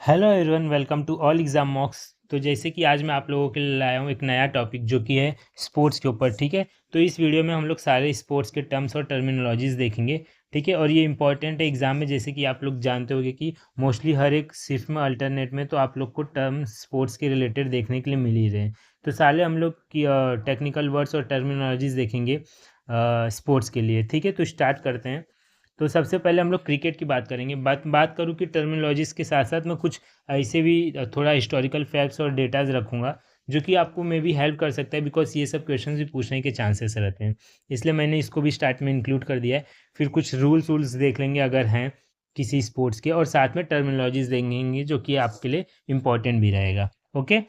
Hello everyone, welcome to all exam mocks. तो जैसे कि आज मैं आप लोगों के लिए लाया हूँ एक नया टॉपिक जो कि है स्पोर्ट्स के ऊपर। ठीक है, तो इस वीडियो में हम लोग सारे स्पोर्ट्स के टर्म्स और टर्मिनोलॉजीज़ देखेंगे। ठीक है, और ये इंपॉर्टेंट है एग्ज़ाम में। जैसे कि आप लोग जानते होंगे कि मोस्टली हर एक शिफ्ट में अल्टरनेट में तो आप लोग को टर्म्स स्पोर्ट्स के रिलेटेड देखने के लिए मिल ही रहे हैं। तो सारे हम लोग की टेक्निकल वर्ड्स और टर्मिनोलॉजीज़ देखेंगे स्पोर्ट्स के लिए। ठीक है, तो स्टार्ट करते हैं। तो सबसे पहले हम लोग क्रिकेट की बात करेंगे। बात करूँ कि टर्मिनोलॉजीज़ के साथ-साथ मैं कुछ ऐसे भी थोड़ा हिस्टोरिकल फैक्ट्स और डेटाज़ रखूँगा, जो कि आपको मे बी हेल्प कर सकता है, बिकॉज़ ये सब क्वेश्चंस भी पूछने के चांसेस रहते हैं। इसलिए मैंने इसको भी स्टार्ट में इंक्लूड कर दिया है। फिर कुछ रूल्स देख लेंगे अगर हैं किसी स्पोर्ट्स के, और साथ में टर्मिनोलॉजीज़ देखेंगे जो कि आपके लिए इम्पोर्टेंट भी रहेगा। ओके?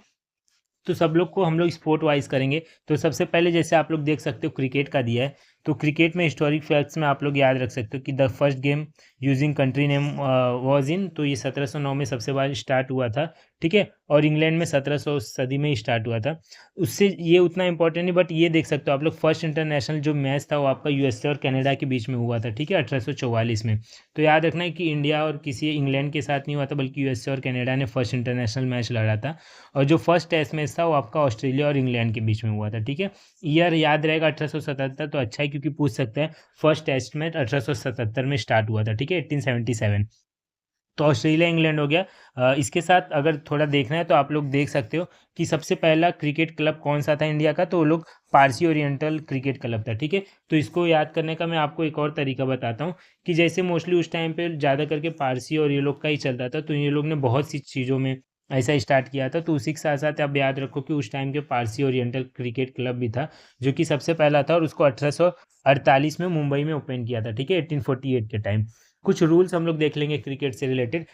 तो सब लोग को हम लोग स्पोर्ट वाइज करेंगे। तो सबसे पहले जैसे आप लोग देख सकते हो क्रिकेट का दिया है। तो क्रिकेट में हिस्टोरिक फैक्ट्स में आप लोग याद रख सकते हो कि the first game using country name was in, तो ये 1709 में सबसे बार स्टार्ट हुआ था। ठीक है, और इंग्लैंड में 1700 सदी में स्टार्ट हुआ था। उससे ये उतना इंपॉर्टेंट नहीं, बट ये देख सकते हो आप लोग फर्स्ट इंटरनेशनल जो मैच था वो आपका यूएसए और कनाडा के बीच में हुआ था। ठीक है, 1844 में। तो याद रखना है कि इंडिया और किसी इंग्लैंड के साथ नहीं हुआ था, बल्कि यूएसए और कनाडा ने फर्स्ट इंटरनेशनल मैच लड़ा था। और जो फर्स्ट टेस्ट मैच था वो आपका ऑस्ट्रेलिया और इंग्लैंड के बीच में हुआ था। ठीक है, ईयर याद रहेगा 1877, तो अच्छा है क्योंकि पूछ सकते हैं। फर्स्ट टेस्ट मैच 1877 में स्टार्ट हुआ था। ठीक है, 1877। तो ऑस्ट्रेलिया इंग्लैंड हो गया। इसके साथ अगर थोड़ा देखना है तो आप लोग देख सकते हो कि सबसे पहला क्रिकेट क्लब कौन सा था इंडिया का, तो वो लोग पारसी ओरिएंटल क्रिकेट क्लब था। ठीक है, तो इसको याद करने का मैं आपको एक और तरीका बताता हूँ कि जैसे मोस्टली उस टाइम पे ज़्यादा करके पारसी और ये लोग का ही चलता था, तो ये लोग ने बहुत सी चीज़ों में ऐसा स्टार्ट किया था। तो उसी के साथ साथ आप याद रखो कि उस टाइम के पारसी ओरिएंटल क्रिकेट क्लब भी था, जो कि सबसे पहला था, और उसको 1848 में मुंबई में ओपन किया था। ठीक है, 1848 के टाइम। कुछ रूल्स हम लोग देख लेंगे क्रिकेट से रिलेटेड।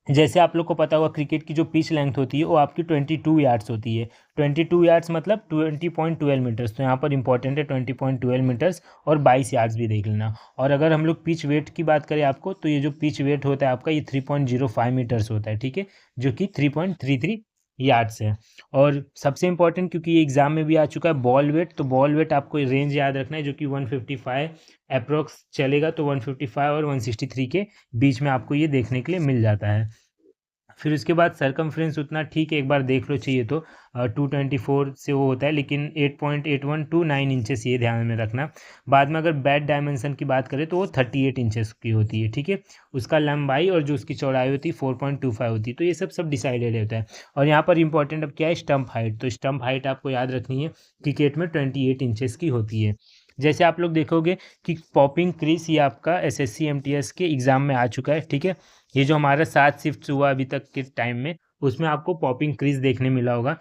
जैसे आप लोग को पता होगा क्रिकेट की जो पिच लेंथ होती है वो आपकी 22 यार्ड्स होती है। 22 यार्ड्स मतलब 20.12 मीटर्स। तो यहाँ पर इंपॉर्टेंट है 20.12 मीटर्स, और 22 यार्ड्स भी देख लेना। और अगर हम लोग पिच वेट की बात करें आपको, तो ये जो पिच वेट होता है आपका, ये 3.05 मीटर्स होता है। ठीक है, जो कि 3.33 यार्ड्स है। और सबसे इंपॉर्टेंट, क्योंकि ये एग्जाम में भी आ चुका है, बॉल वेट। तो बॉल वेट आपको रेंज याद रखना है, जो कि 155 अप्रोक्स चलेगा। तो 155 और 163 के बीच में आपको ये देखने के लिए मिल जाता है। फिर उसके बाद सरकमफ्रेंस उतना ठीक है, एक बार देख लो चाहिए तो 224 से वो होता है, लेकिन 8.81 टू 9 इंचेस, ये ध्यान में रखना। बाद में अगर बैट डायमेंशन की बात करें तो वो 38 इंचेस की होती है। ठीक है, उसका लंबाई और जो उसकी चौड़ाई होती है 4.25 होती है। तो ये सब डिसाइडेड होता है। और यहाँ पर इंपॉर्टेंट अब क्या है, स्टंप हाइट। तो स्टंप हाइट आपको याद रखनी है, क्रिकेट में 28 इंचेस की होती है। जैसे आप लोग देखोगे कि पॉपिंग क्रीज, ये आपका एसएससी एमटीएस के एग्ज़ाम में आ चुका है। ठीक है, ये जो हमारा 7 शिफ्ट्स हुआ अभी तक के टाइम में, उसमें आपको पॉपिंग क्रीज देखने मिला होगा।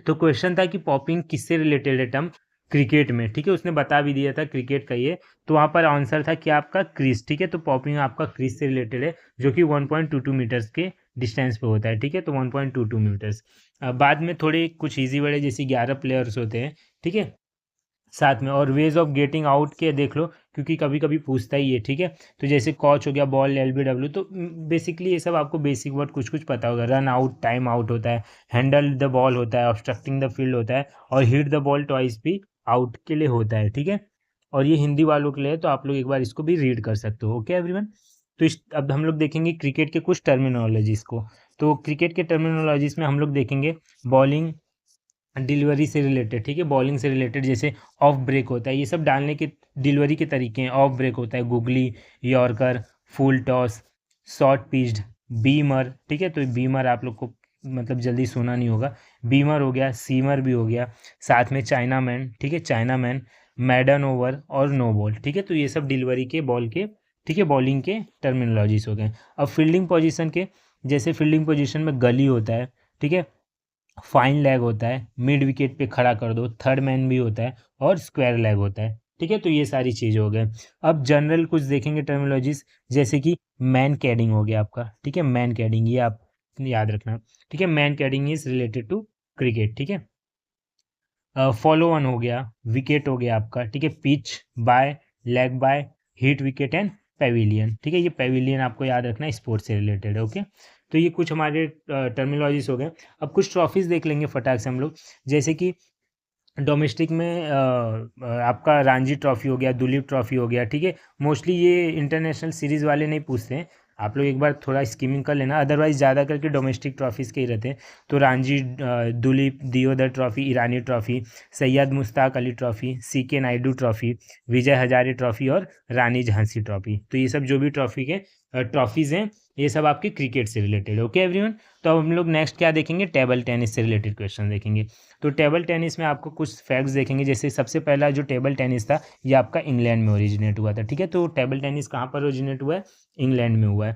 तो क्वेश्चन था कि पॉपिंग किससे रिलेटेड है टर्म क्रिकेट में। ठीक है, उसने बता भी दिया था क्रिकेट का ये। तो वहाँ पर आंसर था कि आपका क्रीज। ठीक है, तो पॉपिंग आपका क्रीज से रिलेटेड है, जो कि 1.22 मीटर्स के डिस्टेंस पे होता है। ठीक है, तो 1.22 मीटर्स। बाद में थोड़े कुछ ईजी वर्ड है, जैसे 11 प्लेयर्स होते हैं। ठीक है, साथ में और वेज ऑफ गेटिंग आउट के देख लो, क्योंकि कभी कभी पूछता ही है। ठीक है, तो जैसे कॉच हो गया, बॉल, एलबीडब्ल्यू। तो बेसिकली ये सब आपको बेसिक वर्ड कुछ कुछ पता होगा। रन आउट, टाइम आउट होता है, हैंडल द बॉल होता है, ऑब्स्ट्रक्टिंग द फील्ड होता है, और हिट द बॉल ट्वाइस भी आउट के लिए होता है। ठीक है, और ये हिंदी वालों के लिए है, तो आप लोग एक बार इसको भी रीड कर सकते हो। Okay everyone. तो अब हम लोग देखेंगे क्रिकेट के कुछ टर्मिनोलॉजीज को। तो क्रिकेट के टर्मिनोलॉजीज में हम लोग देखेंगे बॉलिंग डिलीवरी से रिलेटेड। ठीक है, बॉलिंग से रिलेटेड, जैसे ऑफ ब्रेक होता है, ये सब डालने के डिलीवरी के तरीके हैं। ऑफ ब्रेक होता है googly, yorker, full toss, short pitched, Beamer. ठीक है, तो बीमर आप लोग को मतलब जल्दी सुना नहीं होगा। बीमर हो गया, सीमर भी हो गया, साथ में चाइना मैन। ठीक है, चाइना मैन, मैडन ओवर और नो बॉल। ठीक है, तो ये सब डिलीवरी के बॉल के, ठीक है, बॉलिंग के टर्मिनोलॉजीज हो गए। अब फील्डिंग पोजीशन के, जैसे फील्डिंग पोजीशन में गली होता है। ठीक है, फाइन लेग होता है, मिड विकेट पे खड़ा कर दो, थर्ड मैन भी होता है, और स्क्वायर लेग होता है। ठीक है, तो ये सारी चीज़ हो गए। अब जनरल कुछ देखेंगे टर्मिनोलॉजीज, जैसे कि मैन कैडिंग हो गया आपका। ठीक है, मैन कैडिंग ये आप याद रखना। ठीक है, mankading is related to cricket. ठीक है, फॉलो वन हो गया, विकेट हो गया आपका। ठीक है, pitch, bye, leg bye, hit wicket and pavilion. ठीक है, ये पेविलियन आपको याद रखना है, स्पोर्ट्स से रिलेटेड है। ओके, तो ये कुछ हमारे टर्मिनोलॉजीज हो गए। अब कुछ ट्रॉफीज देख लेंगे फटाक से हम लोग। जैसे कि डोमेस्टिक में आपका रणजी ट्रॉफी हो गया, दुलीप ट्रॉफी हो गया। ठीक है, मोस्टली ये इंटरनेशनल सीरीज़ वाले नहीं पूछते हैं। आप लोग एक बार थोड़ा स्कीमिंग कर लेना, अदरवाइज ज़्यादा करके डोमेस्टिक ट्रॉफीज़ के ही रहते हैं। तो Ranji Duleep Deodhar trophy, Irani trophy, Syed Mushtaq Ali trophy, CK Naidu trophy, Vijay Hazare trophy और रानी झांसी ट्रॉफी। तो ये सब जो भी ट्रॉफी के ट्रॉफीज़ हैं ये सब आपके क्रिकेट से रिलेटेड है। ओके एवरीवन, तो अब हम लोग नेक्स्ट क्या देखेंगे, टेबल टेनिस से रिलेटेड क्वेश्चन देखेंगे। तो टेबल टेनिस में आपको कुछ फैक्ट्स देखेंगे। जैसे सबसे पहला जो टेबल टेनिस था ये आपका इंग्लैंड में ओरिजिनेट हुआ था, ठीक है। तो टेबल टेनिस कहाँ पर ओरिजिनेट हुआ है, इंग्लैंड में हुआ है।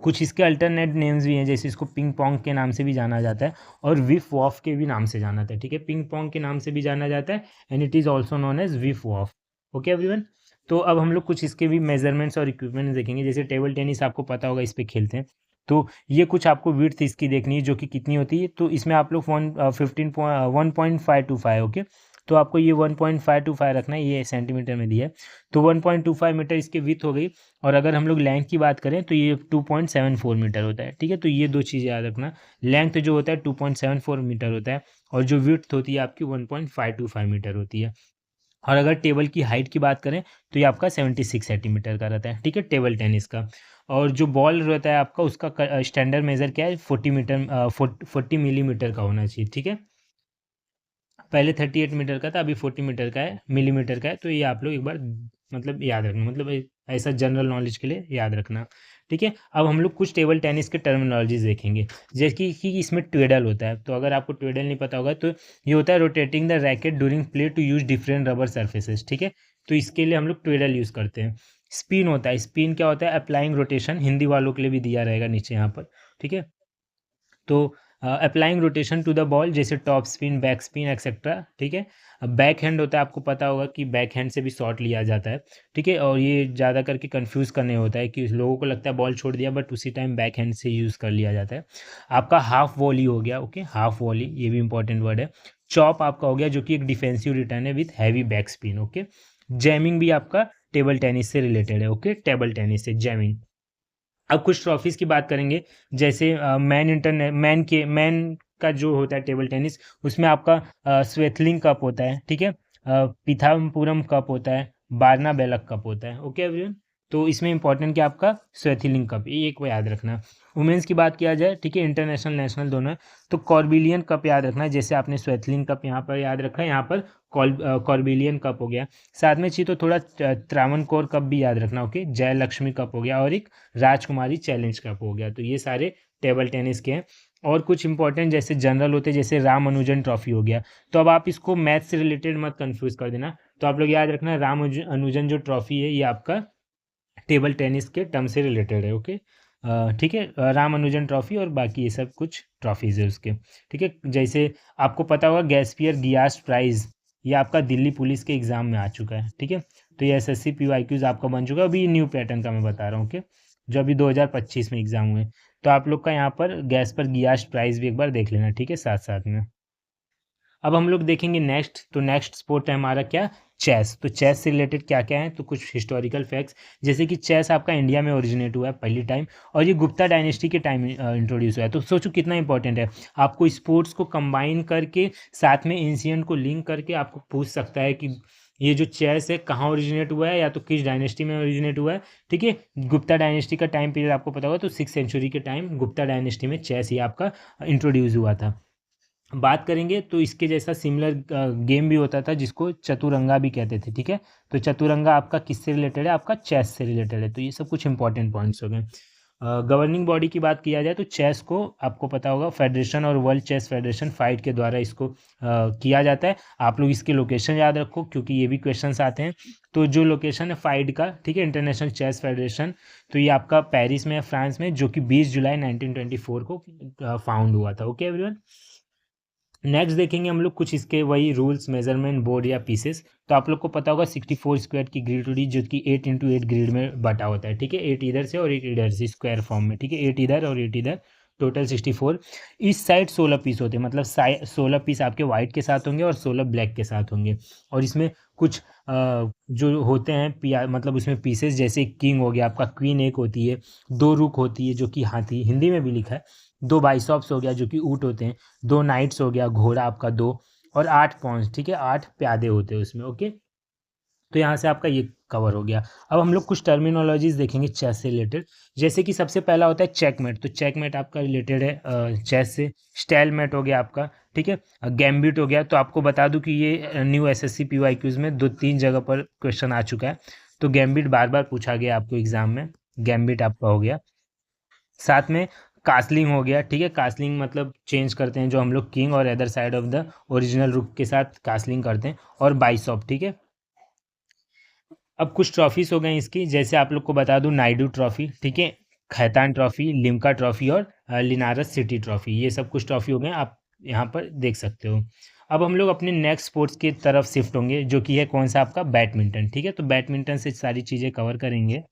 कुछ इसके अल्टरनेट नेम्स भी हैं, जैसे इसको पिंग पोंग के नाम से भी जाना जाता है और विफ वॉफ के भी नाम से जाना जाता है, ठीक है। पिंग पोंग के नाम से भी जाना जाता है and it is also known as whiff waff. Okay everyone, तो अब हम लोग कुछ इसके भी मेजरमेंट्स और इक्विपमेंट्स देखेंगे। जैसे टेबल टेनिस आपको पता होगा, इस पे खेलते हैं। तो ये कुछ आपको विड्थ इसकी देखनी है जो कि कितनी होती है। तो इसमें आप लोग 1.525, ओके। तो आपको ये 1.525 रखना है, ये सेंटीमीटर में दिया है। तो 1.25 मीटर इसकी विड्थ हो गई। और अगर हम लोग लेंथ की बात करें तो ये 2.74 मीटर होता है, ठीक है। तो ये दो चीज़ें याद रखना, लेंथ जो होता है 2.74 मीटर होता है और जो विड्थ होती है आपकी 1.525 मीटर होती है। और अगर टेबल की हाइट की बात करें तो ये आपका 76 सेंटीमीटर का रहता है, ठीक है, टेबल टेनिस का। और जो बॉल रहता है आपका उसका स्टैंडर्ड मेज़र क्या है, 40 मिलीमीटर का होना चाहिए, ठीक है। पहले 38 मीटर का था, अभी 40 मीटर का है, मिलीमीटर का है। तो ये आप लोग एक बार मतलब याद रखना, मतलब ऐसा जनरल नॉलेज के लिए याद रखना, ठीक है। अब हम लोग कुछ टेबल टेनिस के टर्मिनोलॉजीज देखेंगे। जैसे कि इसमें ट्वेडल होता है, तो अगर आपको ट्वेडल नहीं पता होगा तो ये होता है rotating the racket during play to use different rubber surfaces, ठीक है। तो इसके लिए हम लोग ट्वेडल यूज़ करते हैं। स्पिन होता है, स्पिन क्या होता है, अप्लाइंग रोटेशन, हिंदी वालों के लिए भी दिया रहेगा नीचे यहाँ पर, ठीक है। तो applying rotation to the ball, जैसे top spin, back spin etcetera, ठीक है। बैक हैंड होता है, आपको पता होगा कि बैक हैंड से भी शॉट लिया जाता है, ठीक है। और ये ज़्यादा करके कंफ्यूज करने होता है कि लोगों को लगता है बॉल छोड़ दिया बट उसी टाइम बैक हैंड से यूज़ कर लिया जाता है। आपका हाफ वॉली हो गया, ओके, हाफ वॉली ये भी इंपॉर्टेंट वर्ड है। चॉप आपका हो गया जो कि एक डिफेंसिव रिटर्न है with heavy back spin, okay. Jamming भी आपका टेबल टेनिस से रिलेटेड है, ओके, टेबल टेनिस से जैमिंग। अब कुछ ट्रॉफीज़ की बात करेंगे। जैसे मैन का जो होता है टेबल टेनिस, उसमें आपका स्वेथलिंग कप होता है, ठीक है। पिथामपुरम कप होता है, बारना बेलक कप होता है, ओके एवरीवन। तो इसमें इंपॉर्टेंट क्या आपका स्वेथलिंग कप, ये एक को याद रखना। वुमेंस की बात किया जाए, ठीक है, इंटरनेशनल नेशनल दोनों है। तो कॉर्बिलियन कप याद रखना है, जैसे आपने स्वेथलिंग कप यहाँ पर याद रखा है, यहाँ पर कॉर्बिलियन कप हो गया। साथ में चाहिए तो थोड़ा त्रावणकोर कप भी याद रखना, ओके, जयलक्ष्मी कप हो गया और एक राजकुमारी चैलेंज कप हो गया। तो ये सारे टेबल टेनिस के हैं। और कुछ इंपॉर्टेंट जैसे जनरल होते हैं, जैसे रामानुजन ट्रॉफी हो गया। तो अब आप इसको मैथ से रिलेटेड मत कंफ्यूज कर देना। तो आप लोग याद रखना, रामानुजन जो ट्रॉफी है ये आपका टेबल टेनिस के टर्म से रिलेटेड है, ओके। ठीक है, रामानुजन ट्रॉफी और बाकी ये सब कुछ ट्रॉफीज़ है उसके, ठीक है। जैसे आपको पता होगा गैस्पियर गियास्ट प्राइज़, ये आपका दिल्ली पुलिस के एग्ज़ाम में आ चुका है, ठीक है। तो ये SSC PYQs आपका बन चुका है, अभी न्यू पैटर्न का मैं बता रहा हूँ, ओके, जो अभी 2025 में एग्ज़ाम हुए। तो आप लोग का यहाँ पर गैस पर गियास्ट प्राइज़ भी एक बार देख लेना, ठीक है, साथ साथ में। अब हम लोग देखेंगे नेक्स्ट, तो नेक्स्ट स्पोर्ट है हमारा क्या, चेस। तो चेस से रिलेटेड क्या क्या है, तो कुछ हिस्टोरिकल फैक्ट्स, जैसे कि चेस आपका इंडिया में ओरिजिनेट हुआ है पहली टाइम और ये गुप्ता डायनेस्टी के टाइम इंट्रोड्यूस हुआ है। तो सोचो कितना इंपॉर्टेंट है, आपको स्पोर्ट्स को कंबाइन करके साथ में एंशिएंट को लिंक करके आपको पूछ सकता है कि ये जो चेस है कहाँ ओरिजिनेट हुआ है या तो किस डायनेस्टी में ओरिजिनेट हुआ है, ठीक है। गुप्ता डायनेस्टी का टाइम पीरियड आपको पता होगा, तो 6th सेंचुरी के टाइम गुप्ता डायनेस्टी में चेस ही आपका इंट्रोड्यूस हुआ था। बात करेंगे तो इसके जैसा सिमिलर गेम भी होता था जिसको चतुरंगा भी कहते थे, ठीक है। तो चतुरंगा आपका किससे रिलेटेड है, आपका चेस से रिलेटेड है। तो ये सब कुछ इंपॉर्टेंट पॉइंट्स हो गए। गवर्निंग बॉडी की बात किया जाए तो चेस को आपको पता होगा फेडरेशन और वर्ल्ड चेस फेडरेशन फाइट के द्वारा इसको किया जाता है। आप लोग इसके लोकेशन याद रखो क्योंकि ये भी क्वेश्चंस आते हैं। तो जो लोकेशन है फाइट का, ठीक है, इंटरनेशनल चेस फेडरेशन, तो ये आपका पेरिस में है, फ्रांस में, जो कि 20 जुलाई 1924 को फाउंड हुआ था, ओके एवरीवन। नेक्स्ट देखेंगे हम लोग कुछ इसके वही रूल्स, मेजरमेंट बोर्ड या पीसेस। तो आप लोग को पता होगा 64 स्क्वायर की ग्रिड होती है जो कि 8x8 ग्रिड में बटा होता है, ठीक है। 8 इधर से और 8 इधर से स्क्वायर फॉर्म में, ठीक है, 8 इधर और 8 इधर, टोटल 64। इस साइड 16 पीस होते हैं, मतलब 16 पीस आपके वाइट के साथ होंगे और 16 ब्लैक के साथ होंगे। और इसमें कुछ जो होते हैं मतलब उसमें पीसेस, जैसे किंग हो गया आपका, क्वीन एक होती है, 2 रुक होती है जो कि हाथी, हिंदी में भी लिखा है, 2 बाइसॉप्स हो गया जो कि ऊँट होते हैं, 2 नाइट्स हो गया घोड़ा आपका 2, और 8 पॉन्स, ठीक है, 8 प्यादे होते हैं उसमें, ओके। तो यहाँ से आपका ये कवर हो गया। अब हम लोग कुछ टर्मिनोलॉजीज देखेंगे चेस से रिलेटेड। जैसे कि सबसे पहला होता है चेकमेट, तो चेकमेट आपका रिलेटेड है चेस से। स्टेलमेट हो गया आपका, ठीक है। गैम्बिट हो गया, तो आपको बता दूं कि ये न्यू एसएससी पीवाईक्यूज में 2-3 जगह पर क्वेश्चन आ चुका है। तो गैम्बिट बार बार पूछा गया आपको एग्जाम में, गैम्बिट आपका हो गया। साथ में कासलिंग हो गया, ठीक है। कासलिंग मतलब चेंज करते हैं जो हम लोग किंग और other side of the original रुक के साथ कासलिंग करते हैं। और बाइसॉप, ठीक है। अब कुछ ट्रॉफीज हो गई इसकी, जैसे आप लोग को बता दूं नायडू ट्रॉफी, ठीक है, खैतान ट्रॉफी, लिम्का ट्रॉफी और लिनारस सिटी ट्रॉफी, ये सब कुछ ट्रॉफी हो गए, आप यहाँ पर देख सकते हो। अब हम लोग अपने नेक्स्ट स्पोर्ट्स की तरफ शिफ्ट होंगे, जो कि है कौन सा आपका बैडमिंटन, ठीक है। तो बैडमिंटन से सारी चीज़ें कवर करेंगे।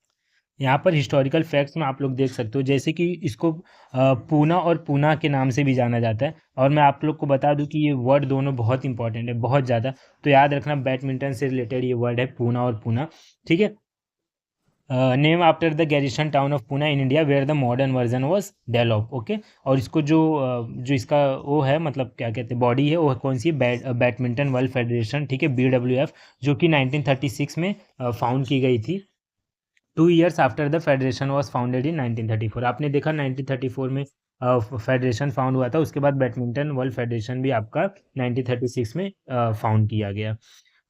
यहाँ पर हिस्टोरिकल फैक्ट्स में आप लोग देख सकते हो, जैसे कि इसको पूना और पूना के नाम से भी जाना जाता है। और मैं आप लोग को बता दूं कि ये वर्ड दोनों बहुत इंपॉर्टेंट है, बहुत ज़्यादा। तो याद रखना, बैडमिंटन से रिलेटेड ये वर्ड है पूना और पूना, ठीक है। Name after the garrison town of Poona in India where the modern version was develop, okay. और इसको जो इसका वो है, मतलब क्या कहते हैं, बॉडी है, वो कौन सी है, बैडमिंटन वर्ल्ड फेडरेशन, ठीक है, BWF, जो कि 1936 में फाउंड की गई थी। 2 years after the federation was founded इन 1934। आपने देखा 1934 में फेडरेशन फाउंड हुआ था, उसके बाद बैडमिंटन वर्ल्ड फेडरेशन भी आपका 1936 में फाउंड किया गया।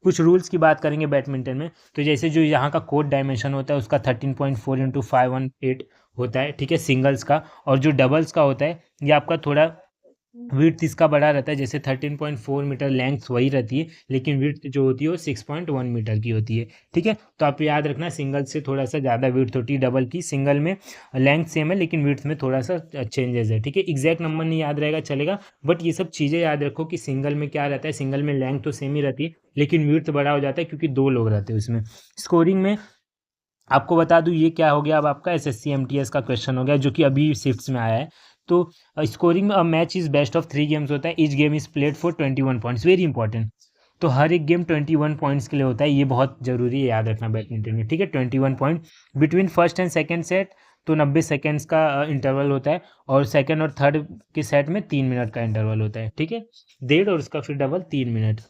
कुछ रूल्स की बात करेंगे बैडमिंटन में, तो जैसे जो यहाँ का कोर्ट डायमेंशन होता है उसका 13.4 × 518 होता है, ठीक है, सिंगल्स का। और जो डबल्स का होता है ये आपका थोड़ा विड्थ इसका बड़ा रहता है, जैसे 13.4 मीटर लेंथ वही रहती है, लेकिन विड्थ जो होती है वो 6.1 मीटर की होती है, ठीक है। तो आप याद रखना, सिंगल से थोड़ा सा ज़्यादा विड्थ होती है डबल की, सिंगल में लेंथ सेम है लेकिन विड्थ में थोड़ा सा चेंजेस है, ठीक है। एग्जैक्ट नंबर नहीं याद रहेगा चलेगा, बट ये सब चीज़ें याद रखो कि सिंगल में क्या रहता है, सिंगल में लेंथ तो सेम ही रहती है लेकिन विड्थ बड़ा हो जाता है क्योंकि 2 लोग रहते हैं उसमें। स्कोरिंग में आपको बता दूं ये क्या हो गया, अब आपका एसएससी एमटीएस का क्वेश्चन हो गया जो कि अभी शिफ्ट्स में आया है। तो स्कोरिंग में, match is best of 3 games होता है, each game is played for 21 points, very important. तो हर एक गेम 21 पॉइंट्स के लिए होता है, ये बहुत जरूरी है याद रखना बैडमिंटन में, ठीक है। 21 point between first and second set, तो 90 सेकेंड्स का इंटरवल होता है। और सेकेंड और थर्ड के सेट में 3 मिनट का इंटरवल होता है, ठीक है, 1.5 और उसका फिर डबल 3 मिनट।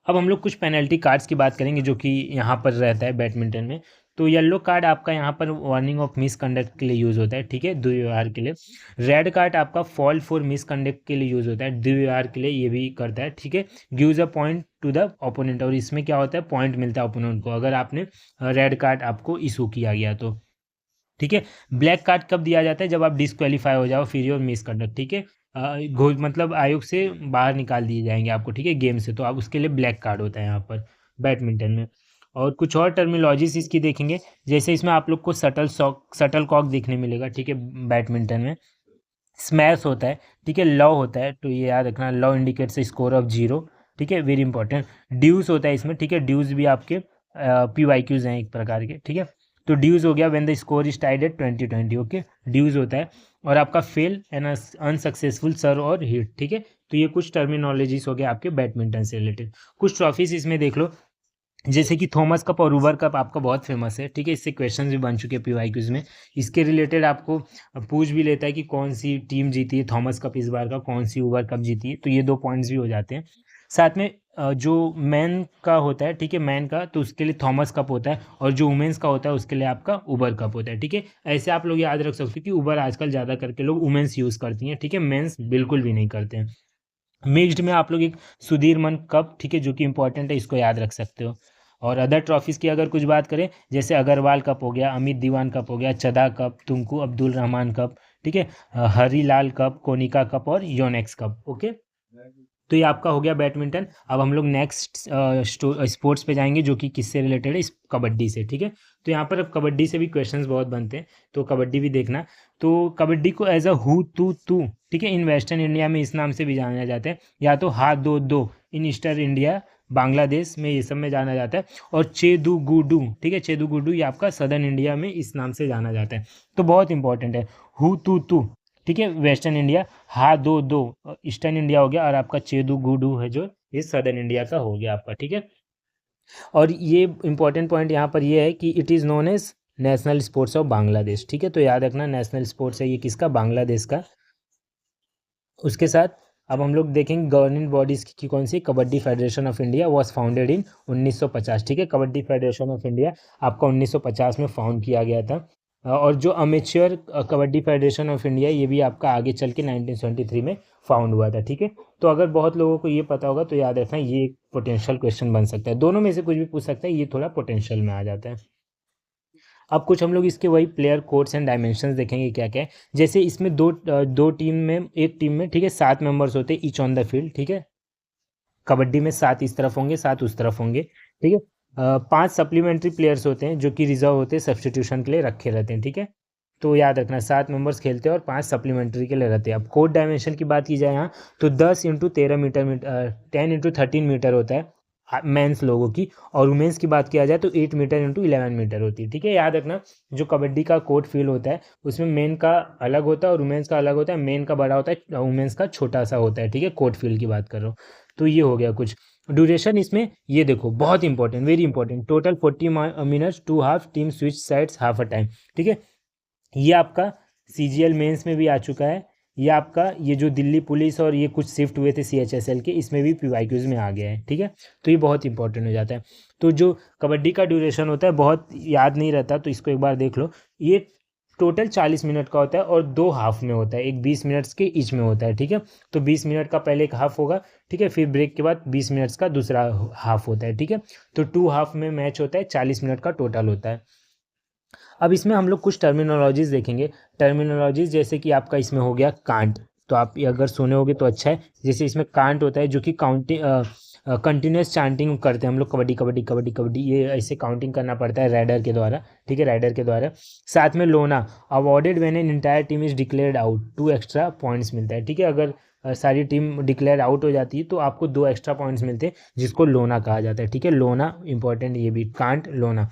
अब हम लोग कुछ पेनल्टी कार्ड्स की बात करेंगे जो कि यहाँ पर रहता है बैडमिंटन में। तो येलो कार्ड आपका यहाँ पर वार्निंग ऑफ मिसकंडक्ट के लिए यूज़ होता है, ठीक है, दुर्व्यवहार के लिए। रेड कार्ड आपका फॉल फॉर मिसकंडक्ट के लिए यूज़ होता है, दुर्व्यवहार के लिए ये भी करता है, ठीक है। Gives a point two the opponent, और इसमें क्या होता है, पॉइंट मिलता है ओपोनेंट को अगर आपने रेड कार्ड आपको इशू किया गया तो, ठीक है। ब्लैक कार्ड कब दिया जाता है, जब आप डिस्क्वालीफाई हो जाओ फिर योर मिसकंडक्ट, ठीक है। मतलब आयोग से बाहर निकाल दिए जाएंगे आपको, ठीक है, गेम से, तो आप उसके लिए ब्लैक कार्ड होता है यहाँ पर बैडमिंटन में। और कुछ और टर्मिनोलॉजीज इसकी देखेंगे, जैसे इसमें आप लोग को शटल कॉक देखने मिलेगा, ठीक है, बैडमिंटन में। स्मैश होता है, ठीक है, लॉ होता है, तो ये याद रखना, लॉ इंडिकेट्स स्कोर ऑफ 0, ठीक है, वेरी इंपॉर्टेंट। ड्यूज होता है इसमें, ठीक है, ड्यूज भी आपके पीवाईक्यूज हैं एक प्रकार के, ठीक है। तो ड्यूज हो गया when the score is tied at 20-20, okay, deuce होता है। और आपका फेल एंड अनसक्सेसफुल सर्व और हिट, ठीक है। तो ये कुछ टर्मिनोलॉजीज हो गया आपके बैडमिंटन से रिलेटेड। कुछ ट्रॉफीज इसमें देख लो, जैसे कि थॉमस कप और उबर कप आपका बहुत फेमस है, ठीक है, इससे क्वेश्चंस भी बन चुके हैं पीवाईक्यूज में। इसके रिलेटेड आपको पूछ भी लेता है कि कौन सी टीम जीती है थॉमस कप इस बार का, कौन सी उबर कप जीती है, तो ये 2 पॉइंट्स भी हो जाते हैं। साथ में जो मैन का होता है, ठीक है, मैन का, तो उसके लिए थॉमस कप होता है, और जो वुमेंस का होता है उसके लिए आपका उबर कप होता है, ठीक है। ऐसे आप लोग याद रख सकते हो कि उबर आजकल ज़्यादा करके लोग वुमेंस यूज़ करती हैं, ठीक है, मेंस बिल्कुल भी नहीं करते हैं। मिक्स्ड में आप लोग एक सुधीर मन कप, ठीक है, जो कि इंपॉर्टेंट है, इसको याद रख सकते हो। और अदर ट्रॉफीज़ की अगर कुछ बात करें, जैसे अग्रवाल कप हो गया, अमित दीवान कप हो गया, चदा कप, तुंकू अब्दुल रहमान कप, ठीक है, हरीलाल कप, कोनिका कप और योनेक्स कप, ओके। तो ये आपका हो गया बैडमिंटन। अब हम लोग नेक्स्ट स्पोर्ट्स पे जाएंगे जो कि किससे रिलेटेड है, इस कबड्डी से, ठीक है। तो यहाँ पर अब कबड्डी से भी क्वेश्चंस बहुत बनते हैं, तो कबड्डी भी देखना। तो कबड्डी को एज अ हु तू तू, ठीक है, इन वेस्टर्न इंडिया में इस नाम से भी जाना जाता है, या तो हाथ दो दो इन ईस्टर्न इंडिया, बांग्लादेश में, ये सब में जाना जाता है। और चेदू गुडू, ठीक है, चेदू गुडू ये आपका सदर्न इंडिया में इस नाम से जाना जाता है। तो बहुत इंपॉर्टेंट है, हु तू तू, ठीक है, वेस्टर्न इंडिया, हा दो दो ईस्टर्न इंडिया हो गया, और आपका चेदू गुडू है जो ये सदर्न इंडिया का हो गया आपका, ठीक है। और ये इंपॉर्टेंट पॉइंट यहाँ पर ये है कि it is known as national sports of Bangladesh, ठीक है। तो याद रखना नेशनल स्पोर्ट्स है ये किसका, बांग्लादेश का। उसके साथ अब हम लोग देखेंगे गवर्निंग बॉडीज़ की कौन सी, kabaddi federation of India was founded in 1950, ठीक है। कबड्डी फेडरेशन ऑफ इंडिया आपका 1950 में फाउंड किया गया था। और जो amateur kabaddi federation of India ये भी आपका आगे चल के 1973 में फाउंड हुआ था, ठीक है। तो अगर बहुत लोगों को ये पता होगा तो याद रखना ये एक पोटेंशियल क्वेश्चन बन सकता है, दोनों में से कुछ भी पूछ सकता है, ये थोड़ा पोटेंशियल में आ जाता है। अब कुछ हम लोग इसके वही प्लेयर कोड्स एंड डायमेंशंस देखेंगे क्या क्या है। जैसे इसमें दो टीम में, एक टीम में, ठीक है, 7 मेंबर्स होते हैं ईच ऑन द फील्ड, ठीक है। कबड्डी में 7 इस तरफ होंगे, 7 उस तरफ होंगे, ठीक है। 5 सप्लीमेंट्री प्लेयर्स होते हैं जो कि रिजर्व होते हैं, सब्सटीट्यूशन के लिए रखे रहते हैं, ठीक है। तो याद रखना 7 मेंबर्स खेलते हैं और 5 सप्लीमेंट्री के लिए रहते हैं। अब कोड डायमेंशन की बात की जाए यहाँ तो 10 × 13 होता है मेंस लोगों की, और वुमेंस की बात किया जाए तो 8 मीटर × 11 मीटर होती है, ठीक है। याद रखना जो कबड्डी का कोर्ट फील्ड होता है उसमें मेन का अलग होता है और वुमेंस का अलग होता है, मेन का बड़ा होता है, वुमेंस का छोटा सा होता है, ठीक है। कोर्ट फील्ड की बात कर रहा हूँ। तो ये हो गया कुछ ड्यूरेशन इसमें, ये देखो बहुत important, very important, total 40 minutes, 2 half, team switch sides half a time, ठीक है। ये आपका CGL मेंस में भी आ चुका है, ये आपका ये जो दिल्ली पुलिस और ये कुछ शिफ्ट हुए थे CHSL के, इसमें भी PYQs में आ गया है, ठीक है। तो ये बहुत इंपॉर्टेंट हो जाता है। तो जो कबड्डी का ड्यूरेशन होता है बहुत याद नहीं रहता, तो इसको एक बार देख लो। ये टोटल 40 मिनट का होता है और 2 हाफ में होता है, एक 20 मिनट्स के ईच में होता है, ठीक है। तो 20 मिनट का पहले एक हाफ होगा, ठीक है, फिर ब्रेक के बाद 20 मिनट्स का दूसरा हाफ होता है, ठीक है। तो 2 हाफ में मैच होता है, 40 मिनट का टोटल होता है। अब इसमें हम लोग कुछ टर्मिनोलॉजीज देखेंगे। टर्मिनोलॉजीज जैसे कि आपका इसमें हो गया कांट, तो आप अगर सुने होगे तो अच्छा है। जैसे इसमें कांट होता है जो कि काउंटिंग कंटिन्यूस चांटिंग करते हैं हम लोग, कबड्डी कबड्डी कबड्डी कबड्डी, ये ऐसे काउंटिंग करना पड़ता है राइडर के द्वारा, ठीक है, राइडर के द्वारा। साथ में लोना, awarded when an entire team is declared out, 2 extra points मिलता है, ठीक है। अगर सारी टीम डिक्लेयर आउट हो जाती है तो आपको 2 एक्स्ट्रा पॉइंट्स मिलते हैं, जिसको लोना कहा जाता है, ठीक है। लोना इंपॉर्टेंट, ये भी कांट लोना।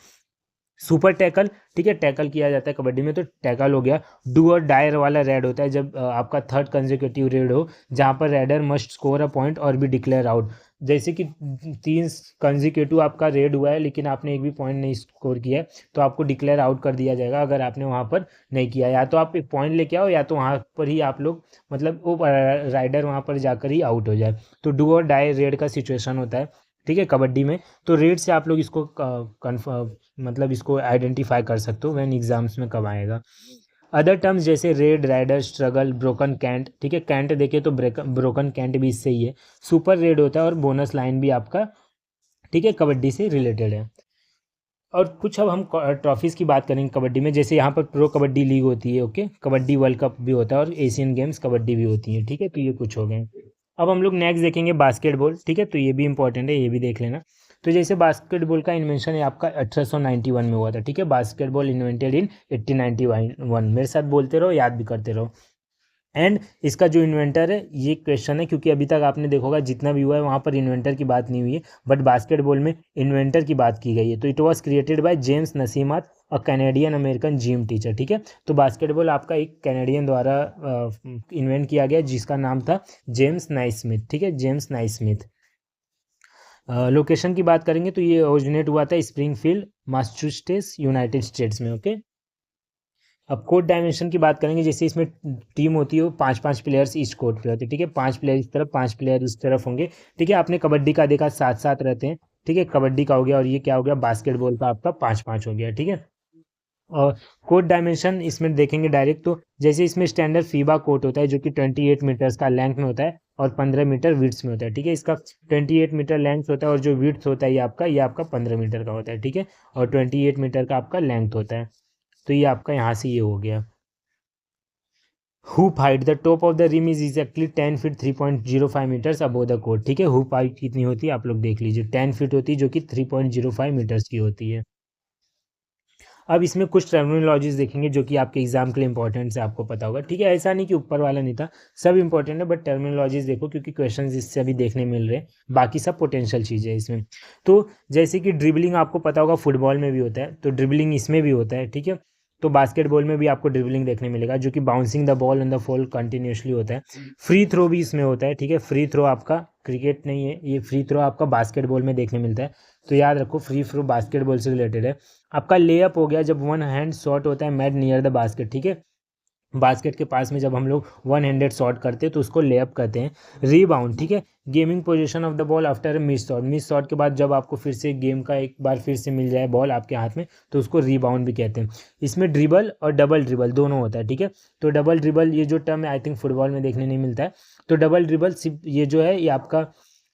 सुपर टैकल, ठीक है, टैकल किया जाता है कबड्डी में, तो टैकल हो गया। डू और डायर वाला रेड होता है जब आपका 3rd कंसेक्यूटिव रेड हो, जहाँ पर raider must score a point और भी डिक्लेयर आउट। जैसे कि 3 कंसेक्यूटिव आपका रेड हुआ है लेकिन आपने एक भी पॉइंट नहीं स्कोर किया है, तो आपको डिक्लेयर आउट कर दिया जाएगा अगर आपने वहाँ पर नहीं किया। या तो आप एक पॉइंट लेके आओ या तो वहाँ पर ही आप लोग, मतलब वो राइडर वहाँ पर जाकर ही आउट हो जाए। तो डू और डाई रेड का सिचुएशन होता है, ठीक है, कबड्डी में। तो रेड से आप लोग इसको कन्फर्म, मतलब इसको आइडेंटिफाई कर सकते हो व्हेन एग्जाम्स में कब आएगा। अदर टर्म्स जैसे raid, raider, struggle, broken cant, ठीक है, कैंट देखे तो ब्रोकन कैंट भी इससे ही है। सुपर रेड होता है और बोनस लाइन भी आपका, ठीक है, कबड्डी से रिलेटेड है। और कुछ अब हम ट्रॉफीज़ की बात करेंगे कबड्डी में। जैसे यहाँ पर प्रो कबड्डी लीग होती है, ओके, कबड्डी वर्ल्ड कप भी होता है और एशियन गेम्स कबड्डी भी होती है, ठीक है। तो ये कुछ हो गए। अब हम लोग नेक्स्ट देखेंगे बास्केटबॉल, ठीक है, तो ये भी इंपॉर्टेंट है, ये भी देख लेना। तो जैसे बास्केटबॉल का इन्वेंशन है आपका 1891 में हुआ था, ठीक है। बास्केटबॉल इन्वेंटेड इन 1891, मेरे साथ बोलते रहो, याद भी करते रहो। एंड इसका जो इन्वेंटर है, ये क्वेश्चन है क्योंकि अभी तक आपने देखा होगा जितना भी हुआ है वहाँ पर इन्वेंटर की बात नहीं हुई है, बट बास्केटबॉल में इन्वेंटर की बात की गई है। तो it was created by James Naismith, a Canadian American gym teacher, ठीक है। तो बास्केटबॉल आपका एक कैनेडियन द्वारा इन्वेंट किया गया जिसका नाम था जेम्स नाइस्मिथ, ठीक है, जेम्स नाइस्मिथ। लोकेशन की बात करेंगे तो ये ओरिजिनेट हुआ था स्प्रिंगफील्ड, मैसाचुसेट्स, यूनाइटेड स्टेट्स में, ओके। अब कोर्ट डायमेंशन की बात करेंगे। जैसे इसमें टीम होती है वो 5-5 प्लेयर्स इस कोर्ट पे होते हैं, ठीक है। 5 प्लेयर इस तरफ, 5 प्लेयर इस तरफ होंगे, ठीक है। आपने कबड्डी का देखा 7-7 रहते हैं, ठीक है, कबड्डी का हो गया। और ये क्या हो गया, बास्केटबॉल का आपका 5-5 हो गया, ठीक है। और कोर्ट डायमेंशन इसमें देखेंगे डायरेक्ट, तो जैसे इसमें स्टैंडर्ड फीबा कोर्ट होता है जो कि 28 मीटर्स का लेंथ में होता है और 15 मीटर विड्थ में होता है, ठीक है। इसका 28 मीटर लेंथ होता है और जो विड्थ होता है ये आपका 15 मीटर का होता है, ठीक है। और 28 मीटर का आपका लेंथ होता है। तो ये आपका यहाँ से ये हो गया। Hoop height, the top of the rim is exactly 10 feet 3.05 metres above the court, ठीक है। हुप हाइट कितनी होती है आप लोग देख लीजिए, 10 फीट होती है जो कि 3.05 मीटर्स की होती है। अब इसमें कुछ टर्मिनोलॉजीज देखेंगे जो कि आपके एग्जाम के लिए इंपॉर्टेंट है, आपको पता होगा, ठीक है। ऐसा नहीं कि ऊपर वाला नहीं था, सब इंपॉर्टेंट है, बट टर्मिनोलॉजीज देखो क्योंकि क्वेश्चंस इससे अभी देखने मिल रहे हैं, बाकी सब पोटेंशियल चीज़ें है इसमें। तो जैसे कि ड्रिबलिंग आपको पता होगा फुटबॉल में भी होता है, तो ड्रिबलिंग इसमें भी होता है, ठीक है। तो बास्केटबॉल में भी आपको ड्रिबलिंग देखने मिलेगा जो कि bouncing the ball on the fall continuously होता है। फ्री थ्रो भी इसमें होता है, ठीक है। फ्री थ्रो आपका क्रिकेट नहीं है, ये फ्री थ्रो आपका बास्केटबॉल में देखने मिलता है। तो याद रखो फ्री थ्रो बास्केटबॉल से रिलेटेड है। आपका लेअप हो गया जब वन हैंड शॉट होता है मेड नियर द बास्केट, ठीक है। बास्केट के पास में जब हम लोग वन हैंडेड शॉट करते हैं तो उसको लेअप कहते हैं। रीबाउंड, ठीक है, gaming position of the ball after miss shot के बाद जब आपको फिर से गेम का एक बार फिर से मिल जाए बॉल आपके हाथ में तो उसको रीबाउंड भी कहते हैं। इसमें ड्रिबल और डबल ड्रिबल दोनों होता है, ठीक है। तो डबल ड्रिबल ये जो टर्म है आई थिंक फुटबॉल में देखने नहीं मिलता है। तो डबल ड्रिबल सिर्फ ये जो है ये आपका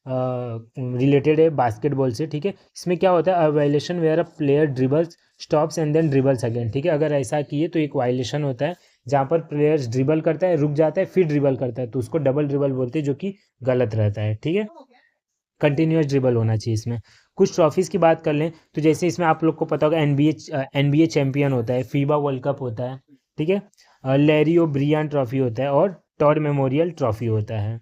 रिलेटेड है बास्केटबॉल से, ठीक है। इसमें क्या होता है, violation where a player dribbles stops and then dribbles again, ठीक है। अगर ऐसा किए तो एक वायलेशन होता है जहाँ पर प्लेयर्स ड्रिबल करता है, रुक जाता है, फिर ड्रिबल करता है, तो उसको डबल ड्रिबल बोलते हैं, जो कि गलत रहता है, ठीक है। कंटिन्यूस ड्रिबल होना चाहिए इसमें। कुछ ट्रॉफीज़ की बात कर लें तो जैसे इसमें आप लोग को पता होगा एनबीए चैंपियन होता है, फीबा वर्ल्ड कप होता है, ठीक है, लैरी ओ ब्रियान ट्रॉफी होता है और टॉड मेमोरियल ट्रॉफी होता है।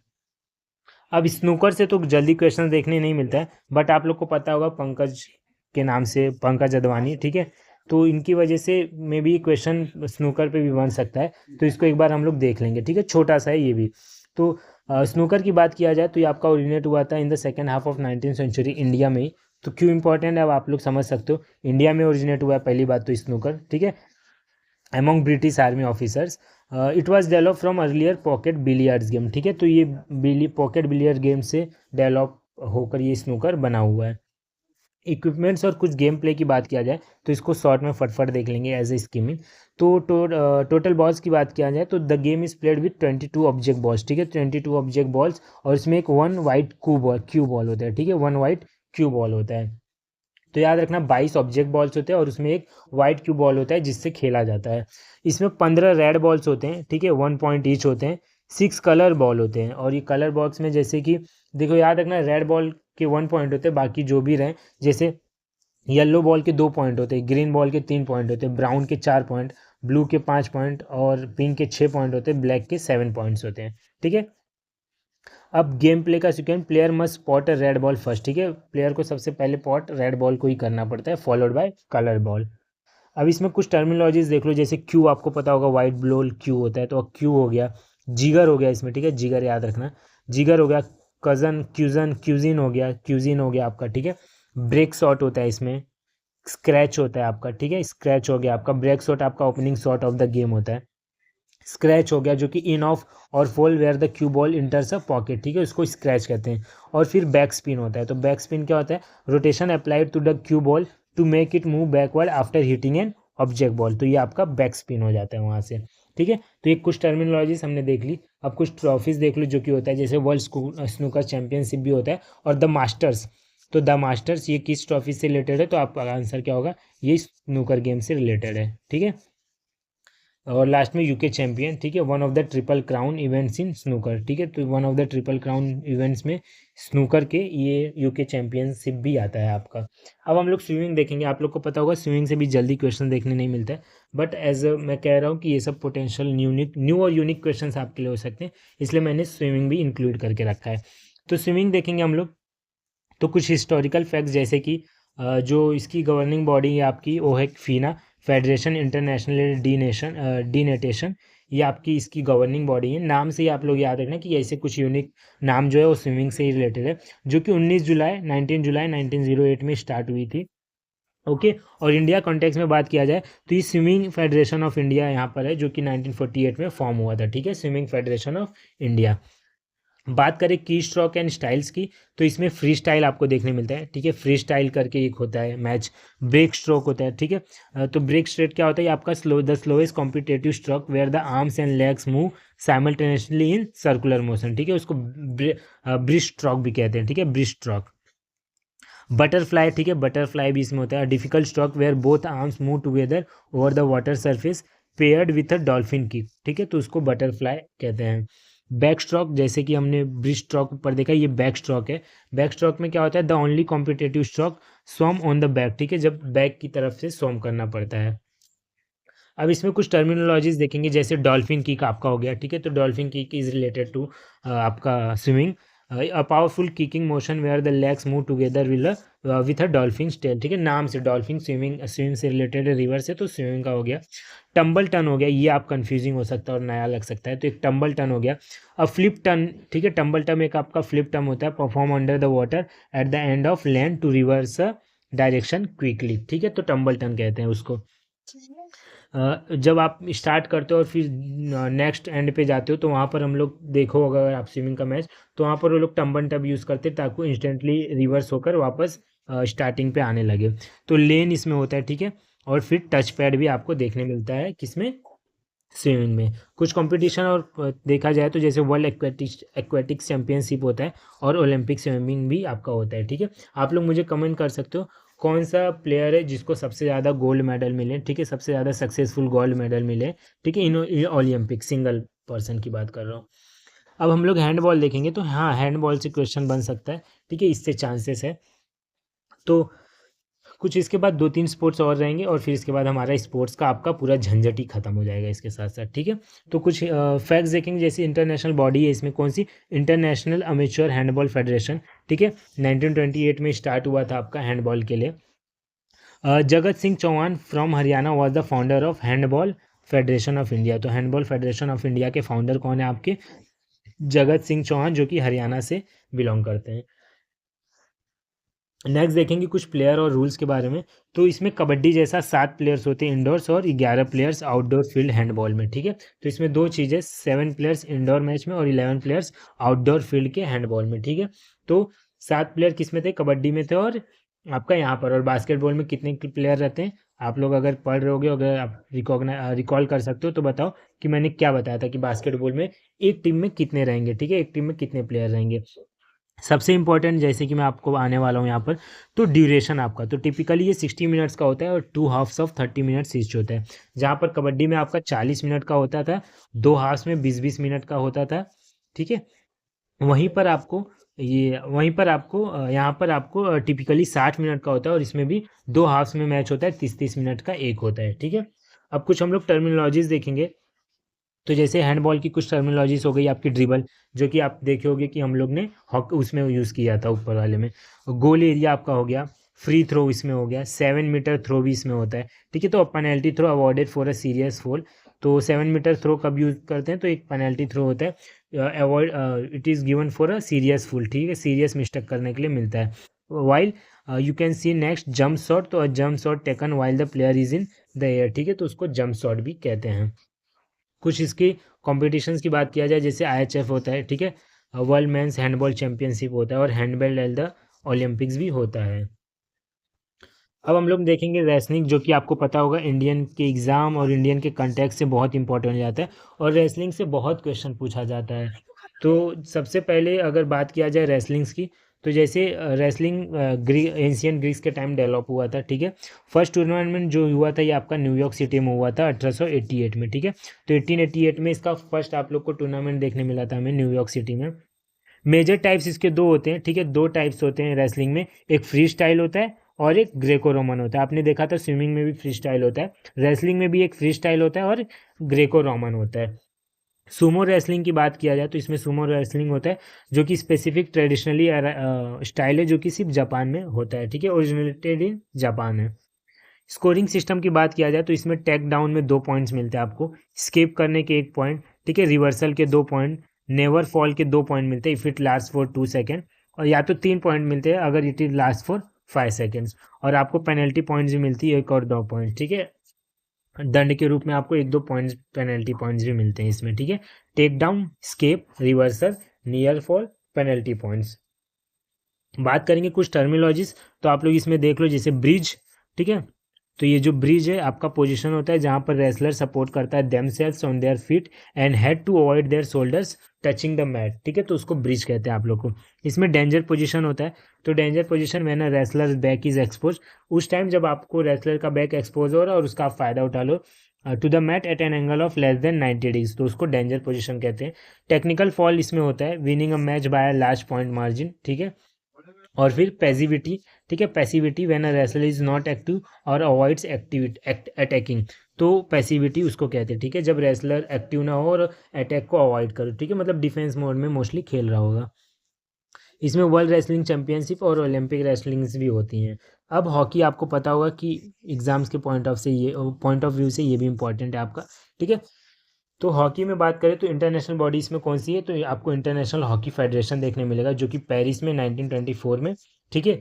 अब स्नूकर से तो जल्दी क्वेश्चन देखने नहीं मिलता है, बट आप लोग को पता होगा पंकज के नाम से, पंकज अडवाणी, ठीक है। तो इनकी वजह से मे बी क्वेश्चन स्नूकर पे भी बन सकता है, तो इसको एक बार हम लोग देख लेंगे, ठीक है। छोटा सा है ये भी। तो स्नूकर की बात किया जाए तो ये आपका ओरिजिनेट हुआ था in the second half of 19th century India में ही। तो क्यों इंपॉर्टेंट है अब आप लोग समझ सकते हो। इंडिया में ओरिजिनेट हुआ है पहली बात तो स्नूकर, ठीक है, among British Army officers. It was developed from earlier pocket billiards game, ठीक है। तो ये पॉकेट बिलियर्ड गेम से डेवलप होकर ये स्नूकर बना हुआ है। इक्विपमेंट्स और कुछ गेम प्ले की बात किया जाए तो इसको शॉर्ट में फटफट देख लेंगे एज ए स्कीमिंग। तो टोटल बॉल्स की बात किया जाए तो the game is played with 22 object balls, ठीक है, 22 ऑब्जेक्ट बॉल्स, और इसमें एक वन वाइट क्यू बॉल होता है, ठीक है, वन वाइट क्यू बॉल होता है। तो याद रखना 22 ऑब्जेक्ट बॉल्स होते हैं और उसमें एक वाइट क्यू बॉल होता है जिससे खेला जाता है। इसमें 15 रेड बॉल्स होते हैं, ठीक है, 1 पॉइंट ईच होते हैं। 6 कलर बॉल होते हैं और ये कलर बॉक्स में जैसे कि देखो याद रखना रेड बॉल के 1 पॉइंट होते हैं, बाकी जो भी रहे जैसे येलो बॉल के 2 पॉइंट होते हैं, ग्रीन बॉल के 3 पॉइंट होते हैं, ब्राउन के 4 पॉइंट, ब्लू के 5 पॉइंट और पिंक के 6 पॉइंट होते हैं, ब्लैक के 7 पॉइंट्स होते हैं, ठीक है। अब गेम प्ले का सेकेंड, प्लेयर मस्ट स्पॉट अ रेड बॉल फर्स्ट, ठीक है, प्लेयर को सबसे पहले पॉट रेड बॉल को ही करना पड़ता है, फॉलोड बाय कलर बॉल। अब इसमें कुछ टर्मिनोलॉजीज देख लो, जैसे क्यू आपको पता होगा वाइट ब्लोल क्यू होता है, तो क्यू हो गया, जिगर हो गया इसमें, ठीक है, जिगर याद रखना, जिगर हो गया, कजन क्यूजन क्यूजिन हो गया आपका, ठीक है। ब्रेक शॉट होता है इसमें, स्क्रैच होता है आपका, ठीक है, स्क्रैच हो गया आपका, ब्रेक शॉट आपका opening shot of the game होता है। स्क्रैच हो गया जो कि इन ऑफ और foul where the cue ball enters a pocket, ठीक है, उसको स्क्रैच कहते हैं। और फिर बैक स्पिन होता है, तो बैक स्पिन क्या होता है, rotation applied to the cue ball to make it move backward after hitting an object ball, तो ये आपका बैक स्पिन हो जाता है वहाँ से, ठीक है। तो ये कुछ टर्मिनोलॉजीज हमने देख ली। अब कुछ ट्रॉफीज देख लो जो कि होता है, जैसे वर्ल्ड स्नूकर चैंपियनशिप भी होता है और द मास्टर्स। तो द मास्टर्स ये किस ट्रॉफी से रिलेटेड है, तो आपका आंसर क्या होगा, ये स्नूकर गेम से रिलेटेड है, ठीक है। और लास्ट में यूके चैंपियन, ठीक है, one of the triple crown events in snooker, ठीक है, तो one of the triple crown events में स्नूकर के ये यूके चैंपियनशिप भी आता है आपका। अब हम लोग स्विमिंग देखेंगे। आप लोग को पता होगा स्विमिंग से भी जल्दी क्वेश्चन देखने नहीं मिलता है, बट एज मैं कह रहा हूँ कि ये सब पोटेंशियल न्यू और यूनिक क्वेश्चन आपके लिए हो सकते हैं, इसलिए मैंने स्विमिंग भी इंक्लूड करके रखा है। तो स्विमिंग देखेंगे हम लोग। तो कुछ हिस्टोरिकल फैक्ट्स जैसे कि जो इसकी गवर्निंग बॉडी है आपकी वो है फीना, फेडरेशन इंटरनेशनल डी नेटेशन, ये आपकी इसकी गवर्निंग बॉडी है। नाम से ही आप लोग याद रखना कि ऐसे कुछ यूनिक नाम जो है वो स्विमिंग से ही रिलेटेड है, जो कि 19 जुलाई 1908 में स्टार्ट हुई थी, ओके। और इंडिया कॉन्टेक्स्ट में बात किया जाए तो ये स्विमिंग फेडरेशन ऑफ इंडिया यहाँ पर है, जो कि 1948 में फॉर्म हुआ था, ठीक है, स्विमिंग फेडरेशन ऑफ इंडिया। बात करें की स्ट्रोक एंड स्टाइल्स की, तो इसमें फ्री स्टाइल आपको देखने मिलता है, ठीक है, फ्री स्टाइल करके एक होता है मैच। ब्रेक स्ट्रोक होता है, ठीक है, तो ब्रेक स्ट्रेट क्या होता है, आपका the slowest competitive stroke where the arms and legs move simultaneously in circular motion, ठीक है, उसको ब्रिज स्ट्रोक भी कहते हैं, ठीक है, ब्रिज स्ट्रोक। बटरफ्लाई, ठीक है, बटरफ्लाई भी इसमें होता है। Difficult stroke where both arms move together over the water surface paired with a dolphin kick, ठीक है, तो उसको बटरफ्लाई कहते हैं। बैक स्ट्रोक, जैसे कि हमने ब्रिज स्ट्रोक पर देखा, ये बैक स्ट्रोक है। बैक स्ट्रोक में क्या होता है, the only competitive stroke swum on the back, ठीक है, जब बैक की तरफ से स्वम करना पड़ता है। अब इसमें कुछ टर्मिनोलॉजीज देखेंगे, जैसे डॉल्फिन किक आपका हो गया, ठीक है, तो dolphin kick is related to आपका swimming, a powerful kicking motion where the legs move together with a dolphin tail, ठीक है, नाम से डॉल्फिन स्विमिंग से रिलेटेड है, रिवर से, तो स्विमिंग का हो गया। टम्बल टर्न हो गया, ये आप कंफ्यूजिंग हो सकता है और नया लग सकता है, तो एक टम्बल टर्न हो गया। अब फ्लिप टर्न, ठीक है, टम्बल टर्न एक आपका फ्लिप टर्न होता है, perform under the water at the end of land to reverse direction quickly, ठीक है, तो टम्बल टर्न कहते हैं उसको। जब आप स्टार्ट करते हो और फिर नेक्स्ट एंड पे जाते हो तो वहाँ पर हम लोग देखो अगर आप स्विमिंग का मैच, तो वहाँ पर वो लोग टम्बन टब यूज़ करते ताकि इंस्टेंटली रिवर्स होकर वापस स्टार्टिंग पे आने लगे। तो लेन इसमें होता है, ठीक है। और फिर टच पैड भी आपको देखने मिलता है किसमें, स्विमिंग में। कुछ कंपटीशन और देखा जाए तो जैसे वर्ल्ड एक्वेटिक्स चैंपियनशिप होता है और ओलंपिक स्विमिंग भी आपका होता है, ठीक है। आप लोग मुझे कमेंट कर सकते हो कौन सा प्लेयर है जिसको सबसे ज़्यादा गोल्ड मेडल मिले, ठीक है, सबसे ज़्यादा सक्सेसफुल गोल्ड मेडल मिले, ठीक है, इन ओलंपिक सिंगल पर्सन की बात कर रहा हूँ। अब हम लोग हैंडबॉल देखेंगे तो हाँ, हैंडबॉल से क्वेश्चन बन सकता है, ठीक है, इससे चांसेस है। तो कुछ इसके बाद 2-3 स्पोर्ट्स और रहेंगे और फिर इसके बाद हमारा स्पोर्ट्स का आपका पूरा झंझट ही खत्म हो जाएगा इसके साथ साथ, ठीक है। तो कुछ फैक्ट्स देखेंगे, जैसे इंटरनेशनल बॉडी है इसमें कौन सी, इंटरनेशनल अमेच्योर हैंडबॉल फेडरेशन, ठीक है। 1928 में स्टार्ट हुआ था आपका हैंडबॉल के लिए। Jagat Singh Chauhan from Haryana was the founder of handball federation of India. तो हैंडबॉल फेडरेशन ऑफ इंडिया के फाउंडर कौन है आपके, जगत सिंह चौहान, जो कि हरियाणा से बिलोंग करते हैं। नेक्स्ट देखेंगे कुछ प्लेयर और रूल्स के बारे में। तो इसमें कबड्डी जैसा 7 प्लेयर्स होते हैं इंडोर्स और 11 प्लेयर्स आउटडोर फील्ड हैंडबॉल में, ठीक है। तो इसमें दो चीज़ें, 7 प्लेयर्स इंडोर मैच में और 11 प्लेयर्स आउटडोर फील्ड के हैंडबॉल में, ठीक है। तो 7 प्लेयर किस में थे, कबड्डी में थे और आपका यहाँ पर। और बास्केटबॉल में कितने प्लेयर रहते हैं, आप लोग अगर पढ़ रहे होगे, अगर आप रिकॉल कर सकते हो तो बताओ कि मैंने क्या बताया था कि बास्केटबॉल में एक टीम में कितने रहेंगे, ठीक है, एक टीम में कितने प्लेयर रहेंगे। सबसे इंपॉर्टेंट जैसे कि मैं आपको आने वाला हूँ यहाँ पर, तो ड्यूरेशन आपका, तो टिपिकली ये 60 मिनट्स का होता है और 2 हाफ्स ऑफ 30 मिनट्स ईच होता है। जहाँ पर कबड्डी में आपका 40 मिनट का होता था, 2 हाफ्स में 20-20 मिनट का होता था, ठीक है। वहीं पर आपको यहाँ पर आपको टिपिकली 60 मिनट का होता है और इसमें भी 2 हाफ्स में मैच होता है, 30-30 मिनट का एक होता है, ठीक है। अब कुछ हम लोग टर्मिनोलॉजीज देखेंगे। तो जैसे हैंडबॉल की कुछ टर्मिनोलॉजीज हो गई आपकी, ड्रिबल, जो कि आप देखे होंगे कि हम लोग ने हॉक उसमें यूज़ किया था ऊपर वाले में। गोल एरिया आपका हो गया, फ्री थ्रो इसमें हो गया, 7 मीटर थ्रो भी इसमें होता है, ठीक है। तो penalty throw awarded for a serious foul. तो 7 मीटर थ्रो कब यूज़ करते हैं, तो एक पेनल्टी थ्रो होता है, avoid it is given for a serious foul, ठीक है, सीरियस मिस्टेक करने के लिए मिलता है। While you can see next jump shot, तो jump shot taken while the player is in the air, ठीक है, तो उसको जंप शॉट भी कहते हैं। कुछ इसकी कॉम्पिटिशन्स की बात किया जाए, जैसे IHF होता है, ठीक है, वर्ल्ड मेंस हैंडबॉल चैंपियनशिप होता है और हैंडबॉल एट द ओलंपिक्स भी होता है। अब हम लोग देखेंगे रेसलिंग, जो कि आपको पता होगा इंडियन के एग्ज़ाम और इंडियन के कंटेक्स्ट से बहुत इंपॉर्टेंट हो जाता है और रेसलिंग से बहुत क्वेश्चन पूछा जाता है। तो सबसे पहले अगर बात किया जाए रेसलिंग्स की, तो जैसे रेसलिंग एंशियन ग्रीस के टाइम डेवलप हुआ था, ठीक है। फर्स्ट टूर्नामेंट जो हुआ था ये आपका न्यूयॉर्क सिटी में हुआ था 1888 में, ठीक है। तो 1888 में इसका फर्स्ट आप लोग को टूर्नामेंट देखने मिला था हमें न्यूयॉर्क सिटी में। मेजर टाइप्स इसके दो होते हैं, ठीक है, दो टाइप्स होते हैं रेसलिंग में, एक फ्री स्टाइल होता है और एक ग्रेको रोमन होता है। आपने देखा था स्विमिंग में भी फ्री स्टाइल होता है, रेसलिंग में भी एक फ्री स्टाइल होता है और ग्रेको रोमन होता है। सुमो रेसलिंग की बात किया जाए तो इसमें सुमो रेसलिंग होता है, जो कि स्पेसिफिक ट्रेडिशनली स्टाइल है, जो कि सिर्फ जापान में होता है, ठीक है, ओरिजिनेटेड इन जापान है। स्कोरिंग सिस्टम की बात किया जाए तो इसमें टेक डाउन में 2 पॉइंट्स मिलते हैं आपको, स्केप करने के 1 पॉइंट, ठीक है, रिवर्सल के 2 पॉइंट, नेवर फॉल के 2 पॉइंट मिलते हैं if it last for 2 second, और या तो 3 पॉइंट मिलते हैं अगर it is last for 5 seconds, और आपको पेनल्टी पॉइंट्स भी मिलती है 1 और 2 पॉइंट, ठीक है। दंड के रूप में आपको 1-2 पॉइंट्स पेनल्टी पॉइंट्स भी मिलते हैं इसमें, ठीक है। Take down, escape, reversal, near fall, penalty points. बात करेंगे कुछ टर्मिनोलॉजीज, तो आप लोग इसमें देख लो, जैसे ब्रिज, ठीक है। तो ये जो ब्रिज है आपका पोजीशन होता है जहाँ पर रेसलर सपोर्ट करता है themselves on their feet and head to avoid their shoulders touching the mat, ठीक है, तो उसको ब्रिज कहते हैं आप लोग को। इसमें डेंजर पोजीशन होता है, तो danger position when a wrestler back is expose, उस टाइम जब आपको रेसलर का बैक एक्सपोज हो रहा है और उसका आप फायदा उठा लो to the mat at an angle of less than 90 degree, तो उसको डेंजर पोजीशन कहते हैं। टेक्निकल फॉल इसमें होता है winning a match by a large point margin, ठीक है। और फिर पैसिविटी, ठीक है, passivity when a wrestler is not active और अवॉइड्स अटैकिंग, तो पैसिविटी उसको कहते हैं, ठीक है, जब रेसलर एक्टिव ना हो और अटैक को अवॉइड करो, ठीक है, मतलब डिफेंस मोड में मोस्टली खेल रहा होगा। इसमें वर्ल्ड रेसलिंग चैंपियनशिप और ओलंपिक रेसलिंग्स भी होती हैं। अब हॉकी आपको पता होगा कि एग्जाम्स के पॉइंट ऑफ व्यू से ये भी इंपॉर्टेंट है आपका, ठीक है। तो हॉकी में बात करें तो इंटरनेशनल बॉडी इसमें कौन सी है, तो आपको इंटरनेशनल हॉकी फेडरेशन देखने मिलेगा, जो कि पेरिस में 1924 में, ठीक है,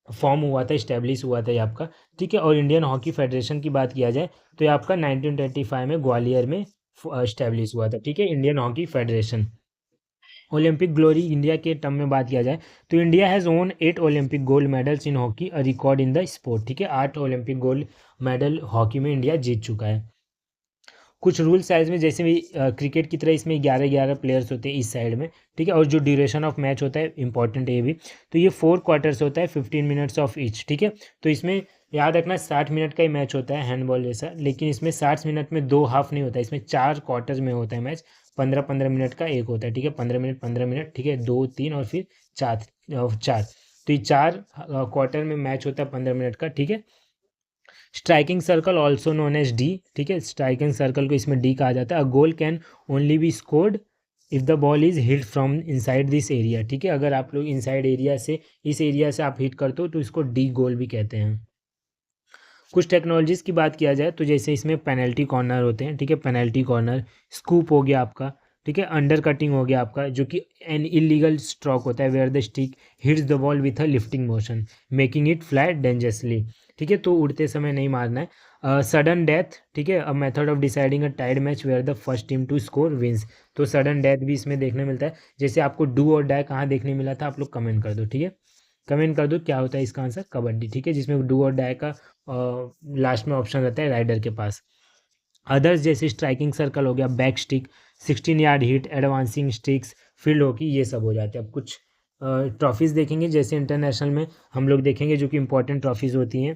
फॉर्म हुआ था, इस्टेब्लिश हुआ था ये आपका, ठीक है। और इंडियन हॉकी फेडरेशन की बात किया जाए तो ये आपका 1925 में ग्वालियर में इस्टेब्लिश हुआ था, ठीक है, Indian hockey federation. Olympic glory India के टर्म में बात किया जाए तो India has own 8 Olympic gold medals in hockey, a record in the sport, ठीक है। 8 ओलंपिक गोल्ड मेडल हॉकी में इंडिया जीत चुका है। कुछ रूल साइज में जैसे भी क्रिकेट की तरह इसमें 11-11 प्लेयर्स होते हैं इस साइड में, ठीक है। और जो ड्यूरेशन ऑफ मैच होता है इंपॉर्टेंट है ये भी, तो ये 4 क्वार्टर्स होता है, 15 मिनट्स ऑफ ईच, ठीक है। तो इसमें याद रखना 60 मिनट का ही मैच होता है हैंडबॉल जैसा, लेकिन इसमें 60 मिनट में 2 हाफ नहीं होता है, इसमें 4 क्वार्टर्स में होता है मैच। 15-15 मिनट का एक होता है, ठीक है, 15 मिनट, ठीक है, 2-3 और फिर 4 4। तो ये 4 क्वार्टर में मैच होता है 15 मिनट का, ठीक है। Striking circle also known as D, ठीक है, स्ट्राइकिंग सर्कल को इसमें डी कहा जाता है। A goal can only be scored if the ball is hit from inside this area, ठीक है। अगर आप लोग इनसाइड एरिया से, इस एरिया से आप हिट करते हो तो इसको डी गोल भी कहते हैं। कुछ टेक्नोलॉजीज़ की बात किया जाए तो जैसे इसमें पेनल्टी कॉर्नर होते हैं, ठीक है, पेनल्टी कॉर्नर, स्कूप हो गया आपका, ठीक है, अंडर कटिंग हो गया आपका, जो कि एन इलीगल स्ट्रोक होता है where the stick hits the ball with a lifting motion making it fly dangerously, ठीक है, तो उड़ते समय नहीं मारना है। सडन डेथ, ठीक है, a method of deciding a tied match where the first team to score wins, तो सडन डेथ भी इसमें देखने मिलता है। जैसे आपको डू और डाई कहाँ देखने मिला था, आप लोग कमेंट कर दो, ठीक है, कमेंट कर दो क्या होता है इसका आंसर, कबड्डी, ठीक है, जिसमें डू और डाई का लास्ट में ऑप्शन रहता है राइडर के पास। अदर्स जैसे स्ट्राइकिंग सर्कल हो गया, back stick, 16 yard hit, advancing sticks, field hockey, ये सब हो जाते हैं। अब कुछ ट्रॉफीज़ देखेंगे जैसे इंटरनेशनल में हम लोग देखेंगे जो कि इंपॉर्टेंट ट्रॉफीज़ होती हैं।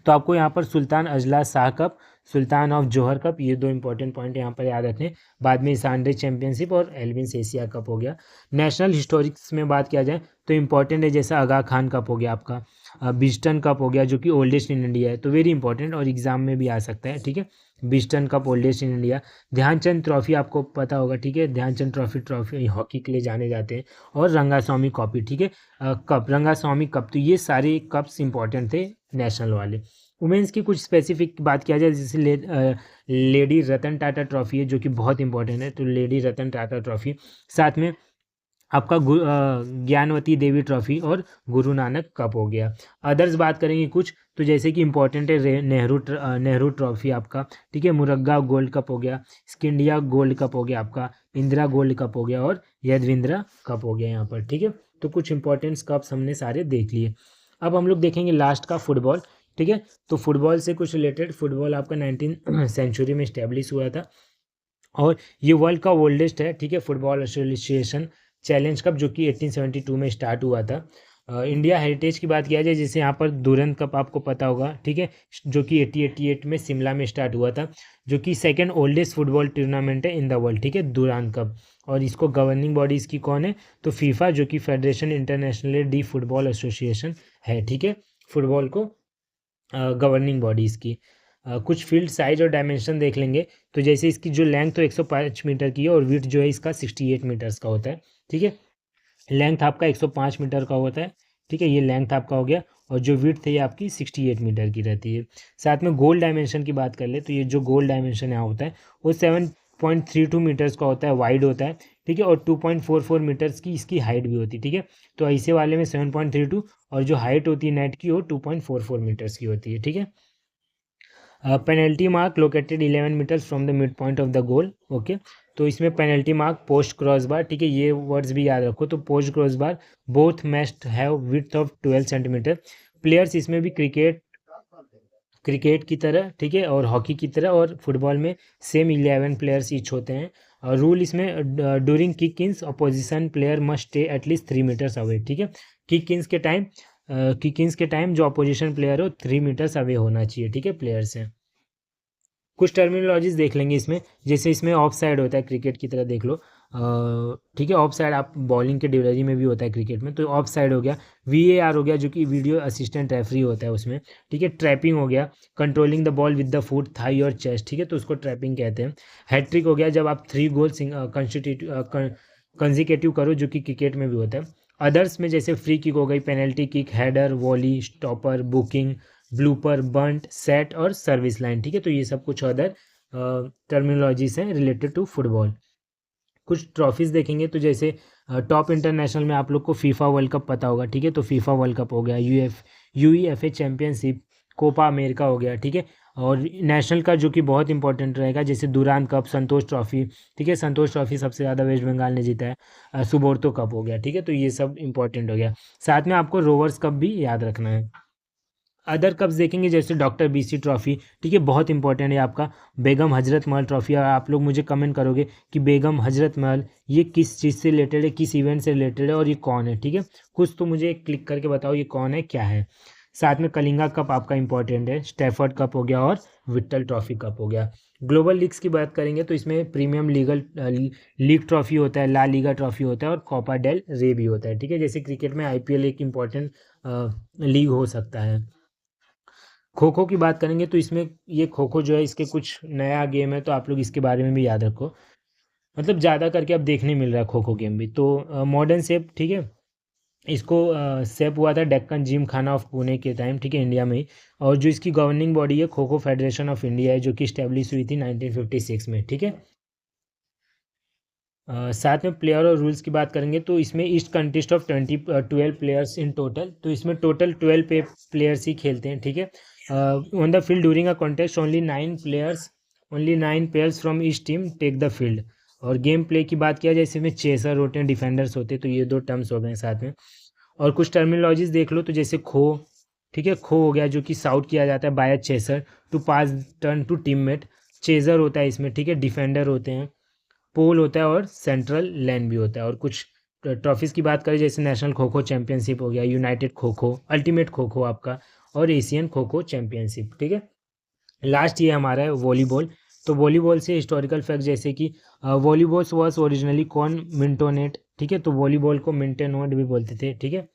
तो आपको यहाँ पर Sultan Azlan Shah cup, Sultan of Johor cup, ये 2 इंपॉर्टेंट पॉइंट यहाँ पर याद रखने। बाद में सांडे चैंपियनशिप और एल्विन्स एशिया कप हो गया। नेशनल हिस्टोरिक्स में बात किया जाए तो इंपॉर्टेंट है जैसा आगा खान कप हो गया आपका, बिस्टन कप हो गया जो कि ओल्डेस्ट इन इंडिया है, तो वेरी इंपॉर्टेंट और एग्जाम में भी आ सकता है, ठीक है। Beighton cup oldest in India. Dhyanchand trophy आपको पता होगा, ठीक है, ध्यानचंद ट्रॉफी हॉकी के लिए जाने जाते हैं। और रंगास्वामी कॉपी, ठीक है, कप, रंगास्वामी कप, तो ये सारे कप्स इंपॉर्टेंट थे नेशनल वाले। वुमेंस की कुछ स्पेसिफिक बात किया जाए जैसे लेडी रतन टाटा ट्रॉफी है जो कि बहुत इंपॉर्टेंट है, तो लेडी रतन टाटा ट्रॉफी। साथ में आपका ज्ञानवती देवी ट्रॉफी और गुरु नानक कप हो गया। अदर्स बात करेंगे कुछ तो जैसे कि इंपॉर्टेंट है नेहरू ट्रॉफी आपका, ठीक है, मुरग्गा गोल्ड कप हो गया, स्किंडिया गोल्ड कप हो गया आपका, इंदिरा गोल्ड कप हो गया और यदविंद्रा कप हो गया यहाँ पर, ठीक है। तो कुछ इंपॉर्टेंट कप्स हमने सारे देख लिए। अब हम लोग देखेंगे लास्ट का फुटबॉल, ठीक है। तो फुटबॉल से कुछ रिलेटेड, फुटबॉल आपका 19 सेंचुरी में इस्टेब्लिश हुआ था और ये वर्ल्ड का ओल्डेस्ट है, ठीक है, फुटबॉल एसोसिएशन चैलेंज कप जो कि 1872 में स्टार्ट हुआ था। इंडिया हेरिटेज की बात किया जाए जैसे यहाँ पर दुरंत कप आपको पता होगा, ठीक है, जो कि 1888 में शिमला में स्टार्ट हुआ था, जो कि सेकंड ओल्डेस्ट फुटबॉल टूर्नामेंट है इन द वर्ल्ड, ठीक है, दुरान कप। और इसको गवर्निंग बॉडी इसकी कौन है, तो फीफा जो कि federation international D football association है, ठीक है, फुटबॉल को गवर्निंग बॉडी इसकी। कुछ फील्ड साइज और डायमेंशन देख लेंगे तो जैसे इसकी जो लेंथ तो 105 मीटर की है और विड्थ जो है इसका 68 मीटर्स का होता है, ठीक है। लेंथ आपका 105 मीटर का होता है, ठीक है, ये लेंथ आपका हो गया और जो विड्थ है ये आपकी 68 मीटर की रहती है। साथ में गोल डायमेंशन की बात कर ले तो ये जो गोल डायमेंशन यहाँ होता है वो 7.32 मीटर्स का होता है, वाइड होता है, ठीक है, और 2.44 मीटर्स की इसकी हाइट भी होती है, ठीक है। तो ऐसे वाले में 7.32 और जो हाइट होती है नेट की वो 2.44 मीटर्स की होती है, ठीक है। Penalty mark located 11 metres from the mid point of the goal, okay. तो इसमें penalty mark post cross bar, ठीक है, ये वर्ड्स भी याद रखो। तो post cross bar both must have width of 12 centimetre. Players इसमें भी क्रिकेट की तरह, ठीक है, और हॉकी की तरह और फुटबॉल में सेम 11 प्लेयर्स ईच होते हैं। और रूल इसमें during kick ins opposition player must stay at least 3 metres away, ठीक है, किक इन्स के टाइम जो अपोजिशन प्लेयर हो 3 मीटर्स अवे होना चाहिए, ठीक है, प्लेयर से। कुछ टर्मिनोलॉजीज देख लेंगे इसमें जैसे इसमें ऑफ साइड होता है क्रिकेट की तरह, देख लो, ठीक है, ऑफ साइड आप बॉलिंग के डिलीवरी में भी होता है क्रिकेट में, तो ऑफ साइड हो गया। VAR हो गया जो कि वीडियो असिस्टेंट रेफरी होता है उसमें, ठीक है। ट्रैपिंग हो गया, controlling the ball with the foot, thigh और चेस्ट, ठीक है, तो उसको ट्रैपिंग कहते हैं। हैट्रिक हो गया जब आप 3 गोल कंजिकेटिव करो जो कि क्रिकेट में भी होता है। अदर्स में जैसे फ्री किक हो गई, penalty kick, header, volley, stopper, booking, blooper, bunt, set और सर्विस लाइन, ठीक है, तो ये सब कुछ अदर टर्मिनोलॉजीज हैं रिलेटेड टू फुटबॉल। कुछ ट्रॉफीज़ देखेंगे। तो जैसे टॉप इंटरनेशनल में आप लोग को फीफा वर्ल्ड कप पता होगा, ठीक है। तो फीफा वर्ल्ड कप हो गया, यूईएफए चैम्पियनशिप, कोपा अमेरिका हो गया, ठीक है। और नेशनल का जो कि बहुत इंपॉर्टेंट रहेगा, जैसे दुरान कप, संतोष ट्रॉफी, ठीक है। संतोष ट्रॉफी सबसे ज़्यादा वेस्ट बंगाल ने जीता है। सुबोर्तो कप हो गया, ठीक है। तो ये सब इंपॉर्टेंट हो गया। साथ में आपको रोवर्स कप भी याद रखना है। अदर कप्स देखेंगे जैसे डॉक्टर बीसी ट्रॉफी, ठीक है, बहुत इंपॉर्टेंट है आपका। बेगम हजरत महल ट्रॉफी, और आप लोग मुझे कमेंट करोगे कि बेगम हजरत महल ये किस चीज़ से रिलेटेड है, किस इवेंट से रिलेटेड है और ये कौन है, ठीक है। कुछ तो मुझे क्लिक करके बताओ ये कौन है, क्या है। साथ में कलिंगा कप आपका इंपॉर्टेंट है, स्टैफर्ड कप हो गया और विट्टल ट्रॉफी कप हो गया। ग्लोबल लीग्स की बात करेंगे तो इसमें प्रीमियम लीग ट्रॉफी होता है, ला लीगा ट्रॉफी होता है और कोपा डेल रे भी होता है, ठीक है। जैसे क्रिकेट में आईपीएल एक इम्पॉर्टेंट लीग हो सकता है। खो खो की बात करेंगे तो इसमें ये खो खो जो है इसके कुछ नया गेम है, तो आप लोग इसके बारे में भी याद रखो। मतलब ज़्यादा करके अब देखने मिल रहा है खो खो गेम भी। तो मॉडर्न शेप, ठीक है, इसको शेप हुआ था डेक्कन जिम खाना ऑफ पुणे के टाइम, ठीक है, इंडिया में ही। और जो इसकी गवर्निंग बॉडी है kho kho federation of India है, जो कि इस्टेब्लिश हुई थी 1956 में, ठीक है। साथ में प्लेयर और रूल्स की बात करेंगे तो इसमें east consist of 12 players in total. तो इसमें टोटल 12 प्लेयर्स ही खेलते हैं, ठीक है। On the field during a contest only 9 players from each team take the field. और गेम प्ले की बात किया जाए, इसमें चेसर होते हैं, डिफेंडर्स होते हैं, तो ये दो टर्म्स हो गए साथ में। और कुछ टर्मिनोलॉजीज देख लो, तो जैसे खो, ठीक है, खो हो गया जो कि साउट किया जाता है by a chaser to pass turn to teammate. Chaser होता है इसमें, ठीक है, डिफेंडर होते हैं, पोल होता है और सेंट्रल लैन भी होता है। और कुछ ट्रॉफीज़ की बात करें जैसे नेशनल खो खो चैंपियनशिप हो गया, यूनाइटेड खो खो, अल्टीमेट खो खो आपका, और एशियन खो खो चैंपियनशिप, ठीक है। लास्ट ये हमारा है वॉलीबॉल। तो वॉलीबॉल से हिस्टोरिकल फैक्ट जैसे कि वॉलीबॉल वॉज ओरिजिनली कॉन मिंटोनेट, ठीक है। तो वॉलीबॉल को मिंटोनेट भी बोलते थे, ठीक है।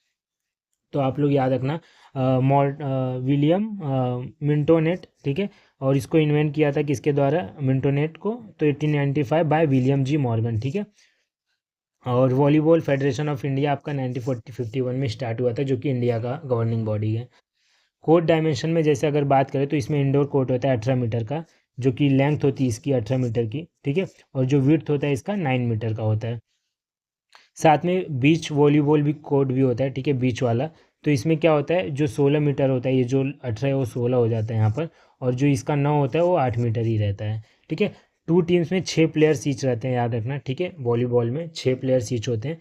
तो आप लोग याद रखना, विलियम मिंटोनेट, ठीक है। और इसको इन्वेंट किया था किसके द्वारा, मिंटोनेट को, तो 1895 बाय विलियम जी मॉर्गन, ठीक है। और वॉलीबॉल फेडरेशन ऑफ इंडिया आपका 1951 में स्टार्ट हुआ था, जो कि इंडिया का गवर्निंग बॉडी है। कोर्ट डायमेंशन में जैसे अगर बात करें तो इसमें इंडोर कोर्ट होता है 18 मीटर का, जो कि लेंथ होती है इसकी 18 मीटर की, ठीक है। और जो विड्थ होता है इसका 9 मीटर का होता है। साथ में बीच वॉलीबॉल भी कोर्ट भी होता है, ठीक है, बीच वाला। तो इसमें क्या होता है, जो 16 मीटर होता है, ये जो 18 है वो 16 हो जाता है यहाँ पर, और जो इसका 9 होता है वो 8 मीटर ही रहता है, ठीक है। 2 टीम्स में 6 प्लेयर्स ईच रहते हैं, याद रखना, ठीक है। वॉलीबॉल में 6 प्लेयर्स ईच होते हैं।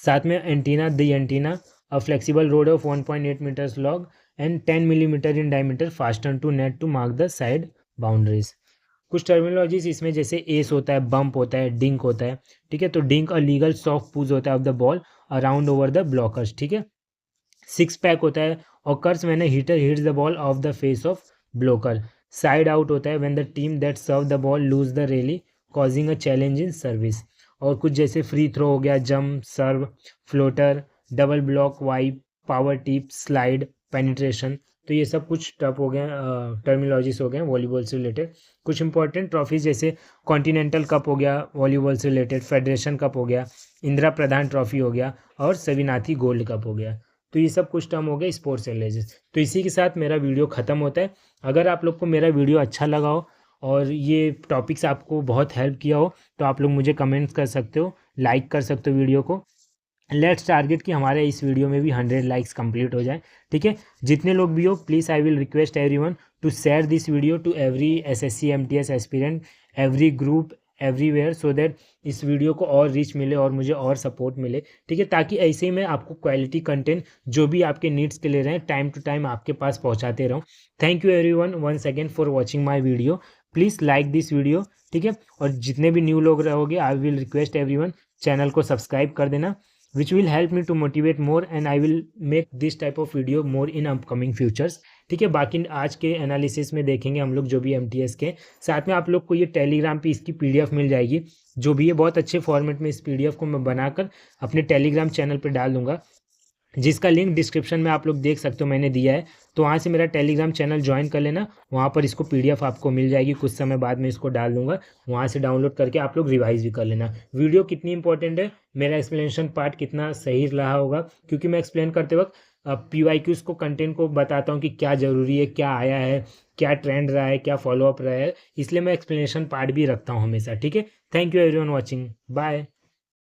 साथ में antenna, the antenna a flexible rod of 1.8 metres long and 10 millimetre in diameter fasten to net to mark the side boundaries. कुछ टर्मिनोलॉजीज इसमें जैसे एस होता है, बम्प होता है, डिंक होता है, ठीक है। तो dink a legal soft push होता है off the ball around over the blockers, ठीक है। 6 पैक होता है, occurs when a hitter hits the ball off the face of blocker. Side out होता है when the team that serve the ball lose the rally causing a challenge in service. और कुछ जैसे free throw हो गया, jump, serve, floater, double block, wipe, power tip, slide, penetration. तो ये सब कुछ टप हो गए, टर्मिनोलॉजीज हो गए वॉलीबॉल से रिलेटेड। कुछ इंपॉर्टेंट ट्रॉफीज जैसे कॉन्टिनेंटल कप हो गया वॉलीबॉल से रिलेटेड, फेडरेशन कप हो गया, इंदिरा प्रधान ट्रॉफी हो गया, और सविनाथी गोल्ड कप हो गया। तो ये सब कुछ टर्म हो गए स्पोर्ट्स एनालिसिस। तो इसी के साथ मेरा वीडियो ख़त्म होता है। अगर आप लोग को मेरा वीडियो अच्छा लगा हो और ये टॉपिक्स आपको बहुत हेल्प किया हो, तो आप लोग मुझे कमेंट्स कर सकते हो, लाइक कर सकते हो वीडियो को। लेट्स टारगेट कि हमारे इस वीडियो में भी 100 लाइक्स कंप्लीट हो जाए, ठीक है। जितने लोग भी हो, please I will request everyone to share this video to every SSC MTS aspirant, every group, everywhere, so that इस वीडियो को और रीच मिले और मुझे और सपोर्ट मिले, ठीक है। ताकि ऐसे ही मैं आपको क्वालिटी कंटेंट जो भी आपके नीड्स के ले रहे हैं टाइम टू टाइम आपके पास पहुंचाते रहूं। Thank you everyone once again for watching my video. Please like this video, ठीक है। और जितने भी न्यू लोग रहोगे, I will request everyone channel को सब्सक्राइब कर देना, which will help me to motivate more and I will make this type of video more in upcoming futures, ठीक है। बाकी आज के एनालिसिस में देखेंगे हम लोग जो भी एमटीएस के। साथ में आप लोग को ये टेलीग्राम पे इसकी पीडीएफ मिल जाएगी, जो भी है बहुत अच्छे फॉर्मेट में। इस पीडीएफ को मैं बनाकर अपने टेलीग्राम चैनल पे डाल दूंगा, जिसका लिंक डिस्क्रिप्शन में आप लोग देख सकते हो, मैंने दिया है। तो वहाँ से मेरा टेलीग्राम चैनल ज्वाइन कर लेना, वहाँ पर इसको पीडीएफ आपको मिल जाएगी। कुछ समय बाद में इसको डाल दूंगा, वहाँ से डाउनलोड करके आप लोग रिवाइज भी कर लेना। वीडियो कितनी इंपॉर्टेंट है, मेरा एक्सप्लेनेशन पार्ट कितना सही रहा होगा, क्योंकि मैं एक्सप्लेन करते वक्त PYQs को कंटेंट को बताता हूँ कि क्या ज़रूरी है, क्या आया है, क्या ट्रेंड रहा है, क्या फॉलोअप रहा है, इसलिए मैं एक्सप्लेनेशन पार्ट भी रखता हूँ हमेशा। ठीक है, thank you everyone watching, bye.